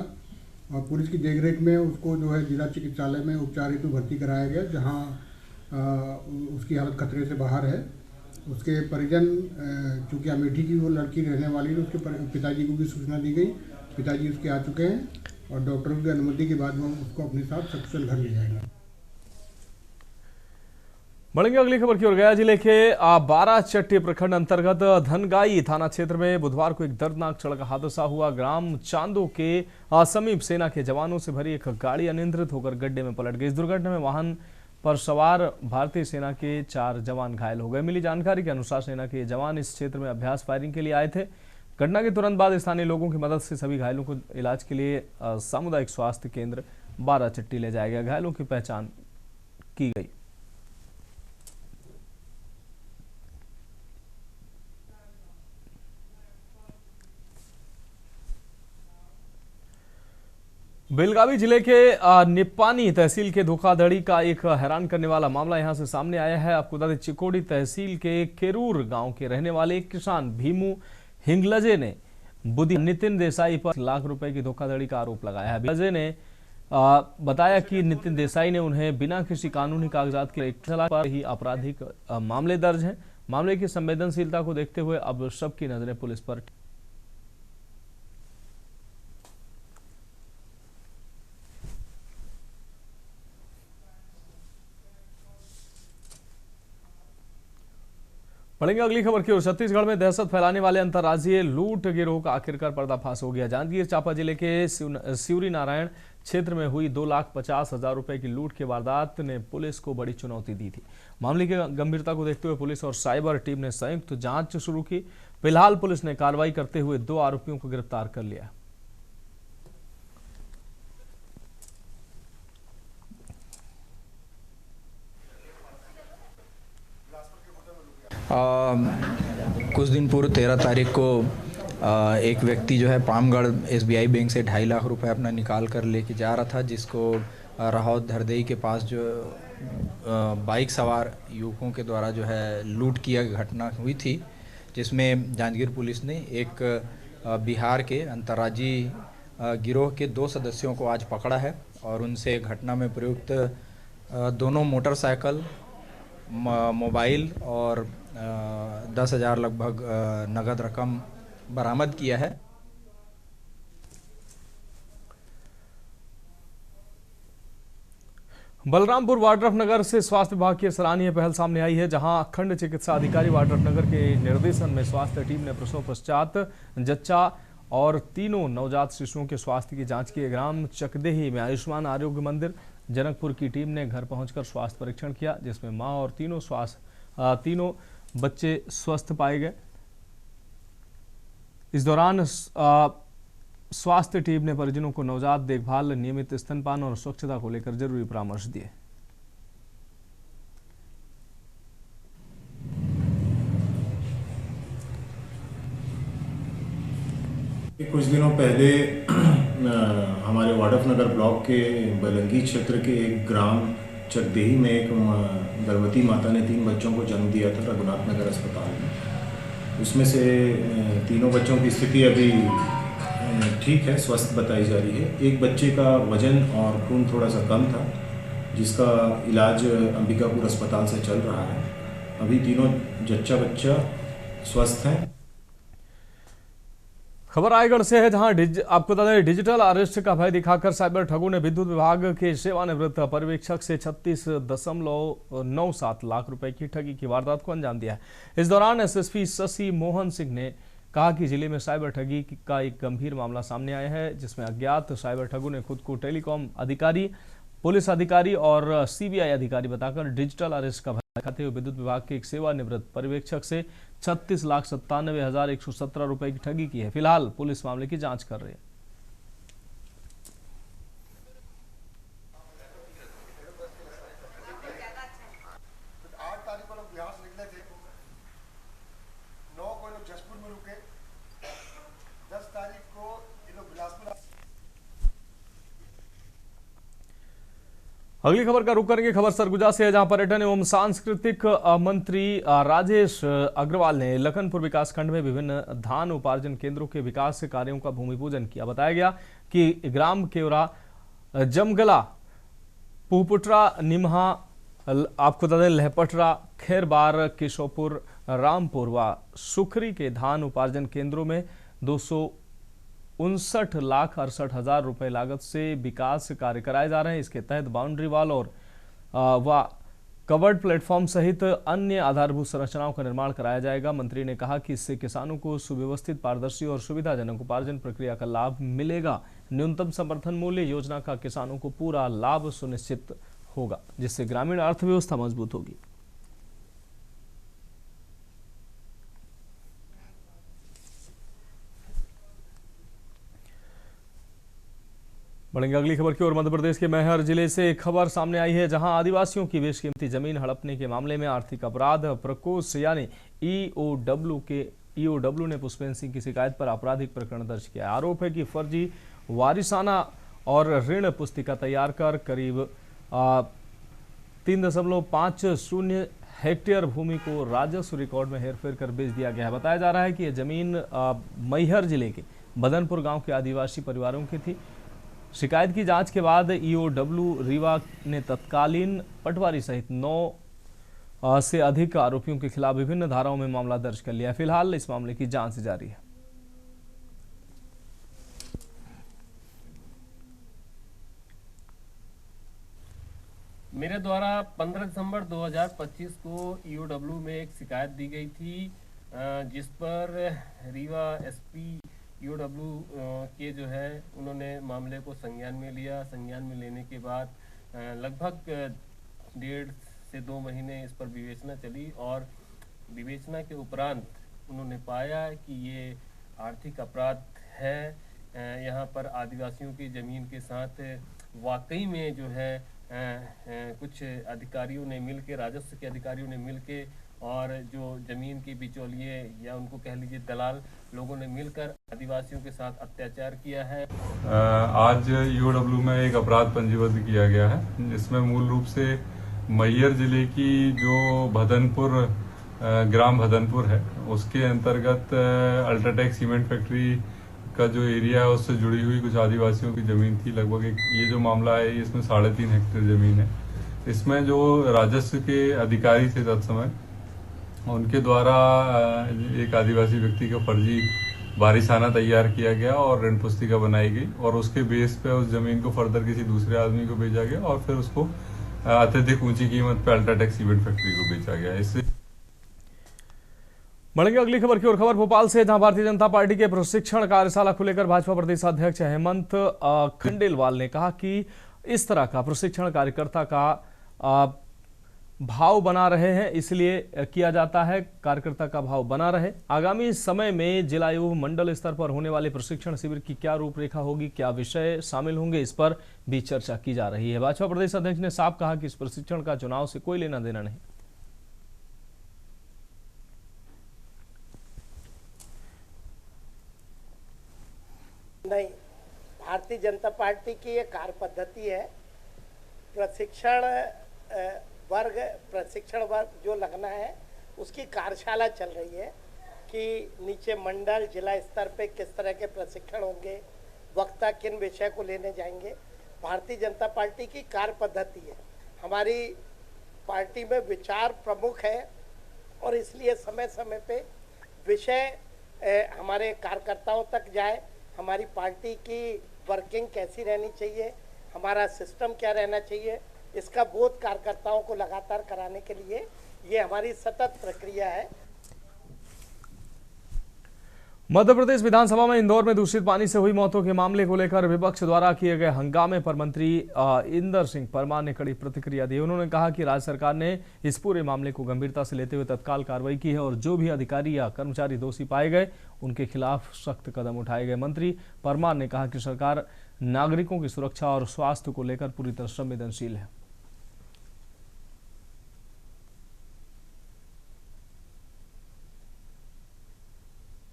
और पुलिस की देखरेख में उसको जो है जिला चिकित्सालय में उपचार हेतु भर्ती कराया गया, जहां उसकी हालत खतरे से बाहर है। उसके परिजन चूँकि अमेठी की वो लड़की रहने वाली है, उसके पिताजी को भी सूचना दी गई। पिताजी उसके आ चुके हैं और डॉक्टरों की अनुमति के बाद वो उसको अपने साथ सकुशल घर ले जाएंगे। बढ़ेंगे अगली खबर की ओर। गया जिले के बाराचट्टी प्रखंड अंतर्गत धनगाई थाना क्षेत्र में बुधवार को एक दर्दनाक सड़क हादसा हुआ। ग्राम चांदो के समीप सेना के जवानों से भरी एक गाड़ी अनियंत्रित होकर गड्ढे में पलट गई। इस दुर्घटना में वाहन पर सवार भारतीय सेना के 4 जवान घायल हो गए। मिली जानकारी के अनुसार सेना के जवान इस क्षेत्र में अभ्यास फायरिंग के लिए आए थे। घटना के तुरंत बाद स्थानीय लोगों की मदद से सभी घायलों को इलाज के लिए सामुदायिक स्वास्थ्य केंद्र बाराचट्टी ले जाया गया। घायलों की पहचान की गई। बेलगावी जिले के निप्पानी तहसील के धोखाधड़ी का एक हैरान करने वाला मामला यहां से सामने आया है। आपको बता दें, चिकोड़ी तहसील के केरूर गांव के रहने वाले एक किसान भीमू हिंगलजे ने बुद्धि नितिन देसाई पर लाख रुपए की धोखाधड़ी का आरोप लगाया है। हिंगलजे ने बताया कि नितिन देसाई ने उन्हें बिना किसी कानूनी कागजात के पर ही आपराधिक मामले दर्ज हैं। मामले की संवेदनशीलता को देखते हुए अब सबकी नजरें पुलिस पर। पढ़ेंगे अगली खबर की ओर। छत्तीसगढ़ में दहशत फैलाने वाले अंतर्राज्यीय लूट गिरोह का आखिरकार पर्दाफाश हो गया। जांजगीर चांपा जिले के सिवरी नारायण क्षेत्र में हुई 2,50,000 रुपए की लूट की वारदात ने पुलिस को बड़ी चुनौती दी थी। मामले की गंभीरता को देखते हुए पुलिस और साइबर टीम ने संयुक्त जांच शुरू की। फिलहाल पुलिस ने कार्रवाई करते हुए 2 आरोपियों को गिरफ्तार कर लिया। कुछ दिन पूर्व 13 तारीख को एक व्यक्ति जो है पामगढ़ SBI बैंक से 2.5 लाख रुपए अपना निकाल कर लेके जा रहा था, जिसको राहौत धरदेई के पास जो बाइक सवार युवकों के द्वारा जो है लूट किया घटना हुई थी, जिसमें जांजगीर पुलिस ने एक बिहार के अंतर्राज्यीय गिरोह के 2 सदस्यों को आज पकड़ा है और उनसे घटना में प्रयुक्त दोनों मोटरसाइकिल, मोबाइल और 10,000 लगभग नगद रकम बरामद किया है। बलरामपुर वाड्रफनगर से स्वास्थ्य विभाग की सराहनीय पहल सामने आई है, जहां खंड चिकित्सा अधिकारी वाड्रफनगर के निर्देशन में स्वास्थ्य टीम ने प्रसव पश्चात जच्चा और 3 नवजात शिशुओं के स्वास्थ्य की जांच की। ग्राम चकदेही में आयुष्मान आरोग्य मंदिर जनकपुर की टीम ने घर पहुंचकर स्वास्थ्य परीक्षण किया, जिसमें मां और तीनों बच्चे स्वस्थ पाए गए। इस दौरान स्वास्थ्य टीम ने परिजनों को नवजात देखभाल, नियमित स्तनपान और स्वच्छता को लेकर जरूरी परामर्श दिए। कुछ दिनों पहले हमारे वाड्रफनगर ब्लॉक के बलंगी क्षेत्र के एक ग्राम चकदेही में एक गर्भवती माता ने 3 बच्चों को जन्म दिया था रघुनाथ नगर अस्पताल में। उसमें से 3 बच्चों की स्थिति अभी ठीक है, स्वस्थ बताई जा रही है। एक बच्चे का वजन और खून थोड़ा सा कम था, जिसका इलाज अंबिकापुर अस्पताल से चल रहा है। अभी 3 जच्चा बच्चा स्वस्थ हैं। खबर रायगढ़ से है, जहां आपको बता दें डिजिटल अरेस्ट का भय दिखाकर साइबर ठगों ने विद्युत विभाग के सेवानिवृत्त पर्यवेक्षक से 36.97 लाख रुपए की ठगी की वारदात को अंजाम दिया है। इस दौरान एसएसपी शशि मोहन सिंह ने कहा कि जिले में साइबर ठगी का एक गंभीर मामला सामने आया है, जिसमें अज्ञात साइबर ठगों ने खुद को टेलीकॉम अधिकारी, पुलिस अधिकारी और सीबीआई अधिकारी बताकर डिजिटल अरेस्ट का भय दिखाते हुए विद्युत विभाग के एक सेवानिवृत्त पर्यवेक्षक से 36,97,117 रुपए की ठगी की है। फिलहाल पुलिस मामले की जांच कर रही है। अगली खबर का रुख करेंगे खबर सरगुजा से है, जहां पर्यटन एवं सांस्कृतिक मंत्री राजेश अग्रवाल ने लखनपुर विकासखंड में विभिन्न धान उपार्जन केंद्रों के विकास कार्यों का भूमि पूजन किया। बताया गया कि ग्राम केवरा, जमगला, पुहपुटरा, निमहा, आपको बता दें लहपटरा, खैरबार, केशवपुर, रामपुर व सुखरी के धान उपार्जन केंद्रों में 259,68,000 रुपए लागत से विकास कार्य कराए जा रहे हैं। इसके तहत बाउंड्री वाल और कवर्ड प्लेटफॉर्म सहित अन्य आधारभूत संरचनाओं का निर्माण कराया जाएगा। मंत्री ने कहा कि इससे किसानों को सुव्यवस्थित, पारदर्शी और सुविधाजनक उपार्जन प्रक्रिया का लाभ मिलेगा। न्यूनतम समर्थन मूल्य योजना का किसानों को पूरा लाभ सुनिश्चित होगा, जिससे ग्रामीण अर्थव्यवस्था मजबूत होगी। बढ़ेंगे अगली खबर की ओर। मध्य प्रदेश के मैहर जिले से एक खबर सामने आई है, जहां आदिवासियों की बेशकीमती जमीन हड़पने के मामले में आर्थिक अपराध प्रकोष्ठ यानी ईओडब्ल्यू ने पुष्पेंद्र सिंह की शिकायत पर आपराधिक प्रकरण दर्ज किया। आरोप है कि फर्जी वारिसाना और ऋण पुस्तिका तैयार कर करीब 3.50 हेक्टेयर भूमि को राजस्व रिकॉर्ड में हेरफेर कर बेच दिया गया है। बताया जा रहा है कि यह जमीन मैहर जिले के बदनपुर गांव के आदिवासी परिवारों की थी। शिकायत की जांच के बाद ईओडब्ल्यू रीवा ने तत्कालीन पटवारी सहित 9 से अधिक आरोपियों के खिलाफ विभिन्न धाराओं में मामला दर्ज कर लिया है। फिलहाल इस मामले की जांच जारी है। मेरे द्वारा 15 दिसंबर 2025 को ईओडब्ल्यू में एक शिकायत दी गई थी, जिस पर रीवा एसपी ईओडब्ल्यू के जो है उन्होंने मामले को संज्ञान में लिया। संज्ञान में लेने के बाद लगभग 1.5 से 2 महीने इस पर विवेचना चली और विवेचना के उपरांत उन्होंने पाया कि ये आर्थिक अपराध है। यहाँ पर आदिवासियों की ज़मीन के साथ वाकई में जो है कुछ अधिकारियों ने मिलकर, राजस्व के अधिकारियों ने मिलकर और जो जमीन के बिचौलिए या उनको कह लीजिए दलाल लोगों ने मिलकर आदिवासियों के साथ अत्याचार किया है। आज ईओडब्ल्यू में एक अपराध पंजीबद्ध किया गया है, जिसमें मूल रूप से मैहर जिले की जो भदनपुर ग्राम भदनपुर है उसके अंतर्गत अल्ट्राटेक सीमेंट फैक्ट्री का जो एरिया है उससे जुड़ी हुई कुछ आदिवासियों की ज़मीन थी। लगभग ये जो मामला है इसमें 3.5 हेक्टेयर ज़मीन है। इसमें जो राजस्व के अधिकारी थे तत्समय उनके द्वारा एक आदिवासी व्यक्ति का फर्जी वारिसाना तैयार किया गया और ऋण पुस्तिका बनाई गई और उसके बेस पे उस ज़मीन को फर्दर किसी दूसरे आदमी को बेचा गया और फिर उसको अत्यधिक ऊंची कीमत पे अल्ट्राटेक सीमेंट फैक्ट्री को बेचा गया। इससे बढ़ेंगे अगली खबर की ओर। खबर भोपाल से, जहां भारतीय जनता पार्टी के प्रशिक्षण कार्यशाला को लेकर भाजपा प्रदेश अध्यक्ष हेमंत खंडेलवाल ने कहा कि इस तरह का प्रशिक्षण कार्यकर्ता का भाव बना रहे हैं, इसलिए किया जाता है, कार्यकर्ता का भाव बना रहे। आगामी समय में जिला एवं मंडल स्तर पर होने वाले प्रशिक्षण शिविर की क्या रूपरेखा होगी, क्या विषय शामिल होंगे, इस पर भी चर्चा की जा रही है। भाजपा प्रदेश अध्यक्ष ने साफ कहा कि इस प्रशिक्षण का चुनाव से कोई लेना देना नहीं। नहीं, भारतीय जनता पार्टी की ये कार्य पद्धति है। प्रशिक्षण वर्ग जो लगना है उसकी कार्यशाला चल रही है कि नीचे मंडल जिला स्तर पे किस तरह के प्रशिक्षण होंगे, वक्ता किन विषय को लेने जाएंगे। भारतीय जनता पार्टी की कार्य पद्धति है। हमारी पार्टी में विचार प्रमुख है और इसलिए समय समय पे विषय हमारे कार्यकर्ताओं तक जाए, हमारी पार्टी की वर्किंग कैसी रहनी चाहिए, हमारा सिस्टम क्या रहना चाहिए, इसका बोध कार्यकर्ताओं को लगातार कराने के लिए ये हमारी सतत प्रक्रिया है। मध्य प्रदेश विधानसभा में इंदौर में दूषित पानी से हुई मौतों के मामले को लेकर विपक्ष द्वारा किए गए हंगामे पर मंत्री इंदर सिंह परमार ने कड़ी प्रतिक्रिया दी। उन्होंने कहा कि राज्य सरकार ने इस पूरे मामले को गंभीरता से लेते हुए तत्काल कार्रवाई की है और जो भी अधिकारी या कर्मचारी दोषी पाए गए उनके खिलाफ सख्त कदम उठाए गए। मंत्री परमार ने कहा कि सरकार नागरिकों की सुरक्षा और स्वास्थ्य को लेकर पूरी तरह संवेदनशील है।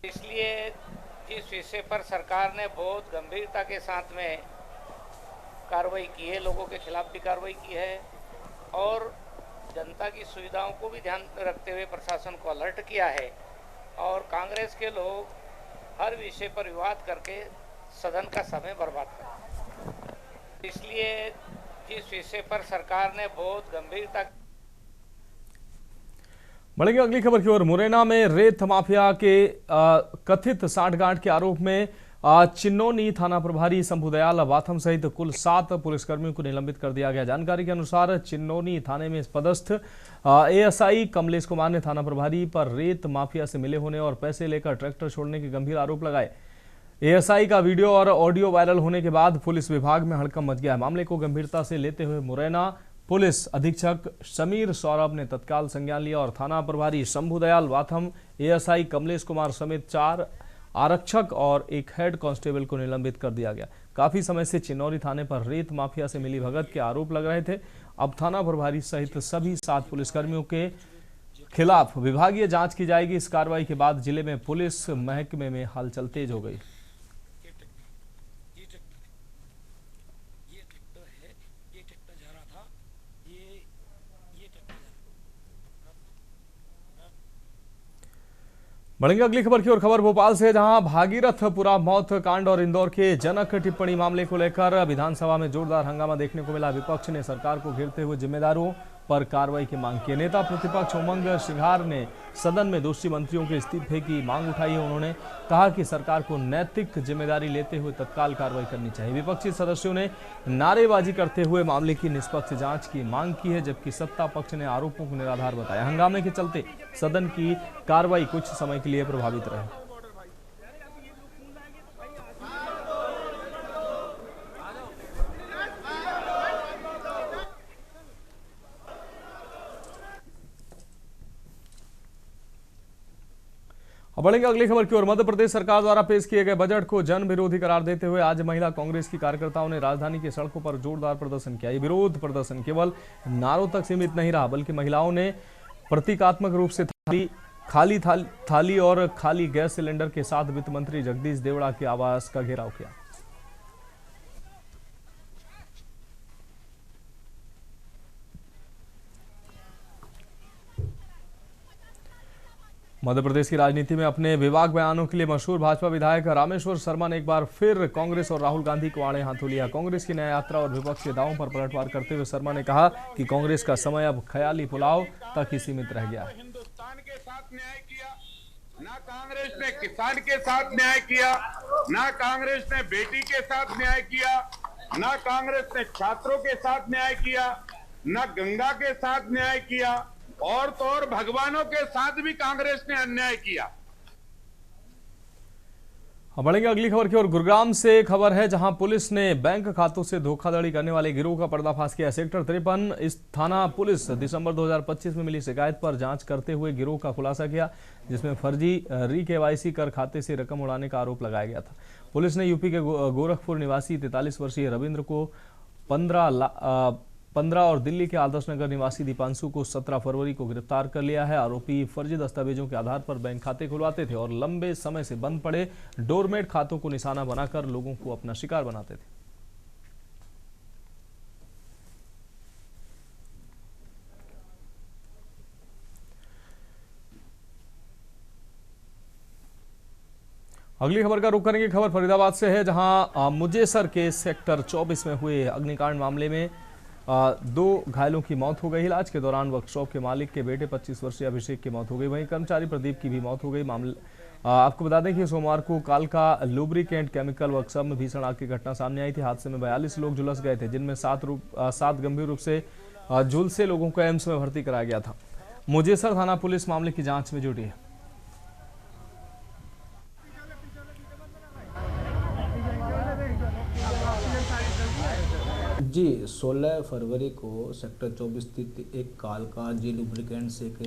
इसलिए जिस विषय पर सरकार ने बहुत गंभीरता के साथ में कार्रवाई की है, लोगों के खिलाफ भी कार्रवाई की है और जनता की सुविधाओं को भी ध्यान रखते हुए प्रशासन को अलर्ट किया है और कांग्रेस के लोग हर विषय पर विवाद करके सदन का समय बर्बाद करते। इसलिए जिस विषय पर सरकार ने बहुत गंभीरता। बढ़ेंगे अगली खबर की ओर। मुरैना में रेत माफिया के कथित सांठगांठ के आरोप में चिन्नौनी थाना प्रभारी शंभुदयाल वाथम सहित कुल 7 पुलिसकर्मियों को निलंबित कर दिया गया। जानकारी के अनुसार चिन्नौनी थाने में पदस्थ एएसआई कमलेश कुमार ने थाना प्रभारी पर रेत माफिया से मिले होने और पैसे लेकर ट्रैक्टर छोड़ने के गंभीर आरोप लगाए। एएसआई का वीडियो और ऑडियो वायरल होने के बाद पुलिस विभाग में हड़कंप मच गया। मामले को गंभीरता से लेते हुए मुरैना पुलिस अधीक्षक समीर सौरभ ने तत्काल संज्ञान लिया और थाना प्रभारी शंभुदयाल वाथम, एएसआई कमलेश कुमार समेत 4 आरक्षक और 1 हेड कांस्टेबल को निलंबित कर दिया गया। काफी समय से चिन्नौनी थाने पर रेत माफिया से मिली भगत के आरोप लग रहे थे। अब थाना प्रभारी सहित सभी 7 पुलिसकर्मियों के खिलाफ विभागीय जांच की जाएगी। इस कार्रवाई के बाद जिले में पुलिस महकमे में हलचल तेज हो गई। बढ़ेंगे अगली खबर की ओर। खबर भोपाल से, जहां भागीरथपुरा मौत कांड और इंदौर के जनक टिप्पणी मामले को लेकर विधानसभा में जोरदार हंगामा देखने को मिला। विपक्ष ने सरकार को घेरते हुए जिम्मेदारों पर कार्रवाई की मांग की। नेता प्रतिपक्ष उमंग सिंघार ने सदन में दोषी मंत्रियों के इस्तीफे की मांग उठाई है। उन्होंने कहा कि सरकार को नैतिक जिम्मेदारी लेते हुए तत्काल कार्रवाई करनी चाहिए। विपक्षी सदस्यों ने नारेबाजी करते हुए मामले की निष्पक्ष जांच की मांग की है, जबकि सत्ता पक्ष ने आरोपों को निराधार बताया। हंगामे के चलते सदन की कार्रवाई कुछ समय के लिए प्रभावित रही। अब बढ़ेंगे अगली खबर की ओर। मध्य प्रदेश सरकार द्वारा पेश किए गए बजट को जन विरोधी करार देते हुए आज महिला कांग्रेस की कार्यकर्ताओं ने राजधानी की सड़कों पर जोरदार प्रदर्शन किया। ये विरोध प्रदर्शन केवल नारों तक सीमित नहीं रहा, बल्कि महिलाओं ने प्रतीकात्मक रूप से थाली और खाली गैस सिलेंडर के साथ वित्त मंत्री जगदीश देवड़ा के आवास का घेराव किया। मध्य प्रदेश की राजनीति में अपने विवाद बयानों के लिए मशहूर भाजपा विधायक रामेश्वर शर्मा ने एक बार फिर कांग्रेस और राहुल गांधी को आड़े हाथों लिया। कांग्रेस की न्याय यात्रा और विपक्ष के दावों पर पलटवार करते हुए शर्मा ने कहा कि कांग्रेस का समय अब ख्याली पुलाव तक ही सीमित रह गया है। हिंदुस्तान के साथ न्याय किया, ना कांग्रेस ने किसान के साथ न्याय किया, ना कांग्रेस ने बेटी के साथ न्याय किया, ना कांग्रेस ने छात्रों के साथ न्याय किया, ना गंगा के साथ न्याय किया, और तो और भगवानों के साथ भी कांग्रेस ने अन्याय किया। हम बढ़ेंगे अगली खबर की ओर। गुरुग्राम से खबर है, जहां पुलिस ने बैंक खातों से धोखाधड़ी करने वाले गिरोह का पर्दाफाश किया। सेक्टर 53 इस थाना पुलिस दिसंबर 2025 में मिली शिकायत पर जांच करते हुए गिरोह का खुलासा किया, जिसमें फर्जी री-KYC कर खाते से रकम उड़ाने का आरोप लगाया गया था। पुलिस ने यूपी के गोरखपुर निवासी 43 वर्षीय रविंद्र को 15 और दिल्ली के आदर्श नगर निवासी दीपांशु को 17 फरवरी को गिरफ्तार कर लिया है। आरोपी फर्जी दस्तावेजों के आधार पर बैंक खाते खुलवाते थे और लंबे समय से बंद पड़े डोरमेट खातों को निशाना बनाकर लोगों को अपना शिकार बनाते थे। अगली खबर का रुख करेंगे। खबर फरीदाबाद से है, जहां मुजेसर के सेक्टर 24 में हुए अग्निकांड मामले में 2 घायलों की मौत हो गई। इलाज के दौरान वर्कशॉप के मालिक के बेटे 25 वर्षीय अभिषेक की मौत हो गई। वहीं कर्मचारी प्रदीप की भी मौत हो गई। आपको बता दें कि सोमवार को कालका लुब्रिकेंट केमिकल वर्कशॉप में भीषण आग की घटना सामने आई थी। हादसे में 42 लोग झुलस गए थे, जिनमें 7 गंभीर रूप से झुलसे लोगों को एम्स में भर्ती कराया गया था। मुजेसर थाना पुलिस मामले की जांच में जुटी है। जी 16 फरवरी को सेक्टर 24 स्थित एक कालका जी लुब्रिकेंट्स एक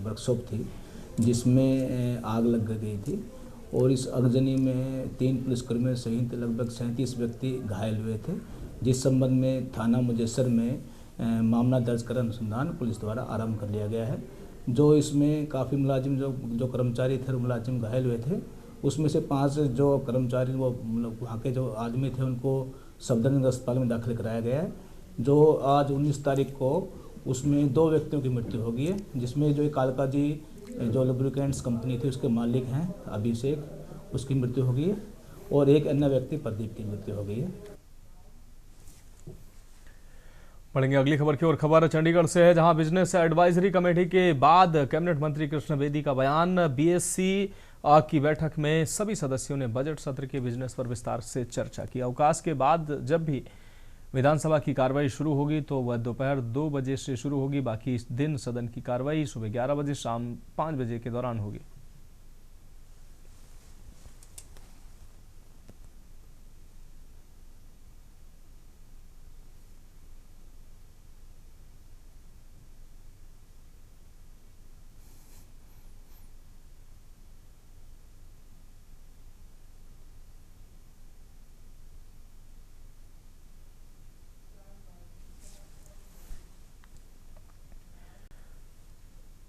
वर्कशॉप थी, जिसमें आग लग गई थी और इस आगजनी में 3 पुलिसकर्मियों सहित लगभग 37 व्यक्ति घायल हुए थे, जिस संबंध में थाना मुजेसर में मामला दर्ज कर अनुसंधान पुलिस द्वारा आरंभ कर लिया गया है। जो इसमें काफ़ी मुलाजिम जो कर्मचारी थे, मुलाजिम घायल हुए थे, उसमें से 5 जो कर्मचारी वो वहाँ के जो आदमी थे उनको सफदरजंग अस्पताल में दाखिल कराया गया है। जो आज 19 तारीख को उसमें 2 व्यक्तियों की मृत्यु हो गई है, जिसमें जो कालका जी जो लुब्रिकेंट्स कंपनी थी उसके मालिक हैं अभिषेक, उसकी मृत्यु हो गई है, और एक अन्य व्यक्ति प्रदीप की मृत्यु हो गई है। बढ़ेंगे अगली खबर की ओर। खबर चंडीगढ़ से है, जहां बिजनेस एडवाइजरी कमेटी के बाद कैबिनेट मंत्री कृष्ण बेदी का बयान। BSC की बैठक में सभी सदस्यों ने बजट सत्र के बिजनेस पर विस्तार से चर्चा की। अवकाश के बाद जब भी विधानसभा की कार्रवाई शुरू होगी तो वह दोपहर 2 बजे से शुरू होगी। बाकी इस दिन सदन की कार्रवाई सुबह 11 बजे शाम 5 बजे के दौरान होगी।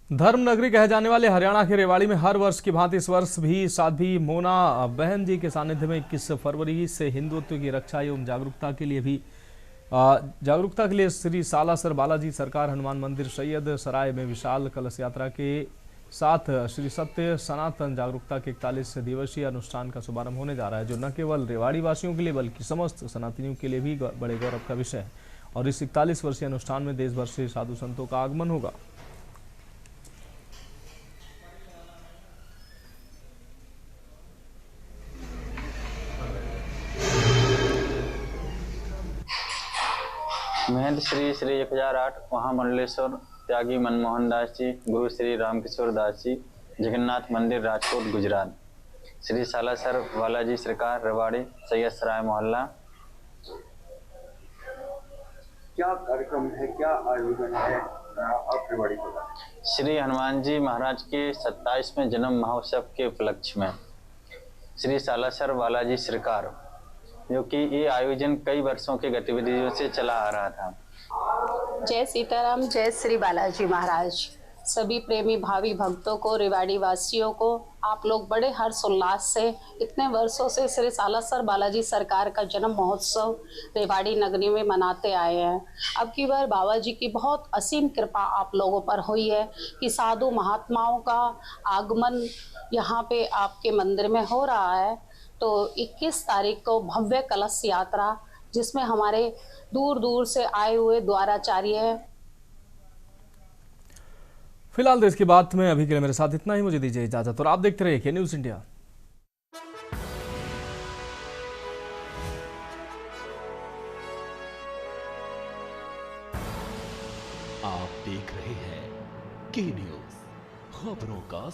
धर्म नगरी कहे जाने वाले हरियाणा के रेवाड़ी में हर वर्ष की भांति इस वर्ष भी साध्वी मोना बहन जी के सानिध्य में 21 फरवरी से हिंदुत्व की रक्षा एवं जागरूकता के लिए श्री सालासर बालाजी सरकार हनुमान मंदिर सैयद सराय में विशाल कलश यात्रा के साथ श्री सत्य सनातन जागरूकता के 41 दिवसीय अनुष्ठान का शुभारंभ होने जा रहा है, जो न केवल रेवाड़ी वासियों के लिए बल्कि समस्त सनातनियों के लिए भी बड़े गौरव का विषय है। और इस 41 वर्षीय अनुष्ठान में देश भर से साधु संतों का आगमन होगा। महंत श्री श्री 1008 महामंडलेश्वर त्यागी मनमोहन दास जी, गुरु श्री रामकिशोर दास जी, जगन्नाथ मंदिर राजकोट गुजरात। श्री सालासर बालाजी सरकार रेवाड़ी सैयद सराय मोहल्ला। क्या कार्यक्रम है, क्या आयोजन है आप रेवाड़ी का? श्री हनुमान जी महाराज के 27वें जन्म महोत्सव के उपलक्ष्य में श्री सालासर बालाजी सरकार, जो कि ये आयोजन कई वर्षों के गतिविधियों से चला आ रहा था। जय सीताराम, जय श्री बालाजी महाराज। सभी प्रेमी भावी भक्तों को, रेवाड़ी वासियों को, आप लोग बड़े हर्ष उल्लास से इतने वर्षों से श्री सालासर बालाजी सरकार का जन्म महोत्सव रेवाड़ी नगरी में मनाते आए हैं। अब की बार बाबा जी की बहुत असीम कृपा आप लोगों पर हुई है कि साधु महात्माओं का आगमन यहाँ पे आपके मंदिर में हो रहा है। तो 21 तारीख को भव्य कलश यात्रा, जिसमें हमारे दूर दूर से आए हुए द्वाराचार्य। फिलहाल देश की बात में अभी के लिए मेरे साथ इतना ही। मुझे दीजिए इजाजत और आप देखते रहिए के न्यूज़ इंडिया। आप देख रहे हैं के न्यूज़, खबरों का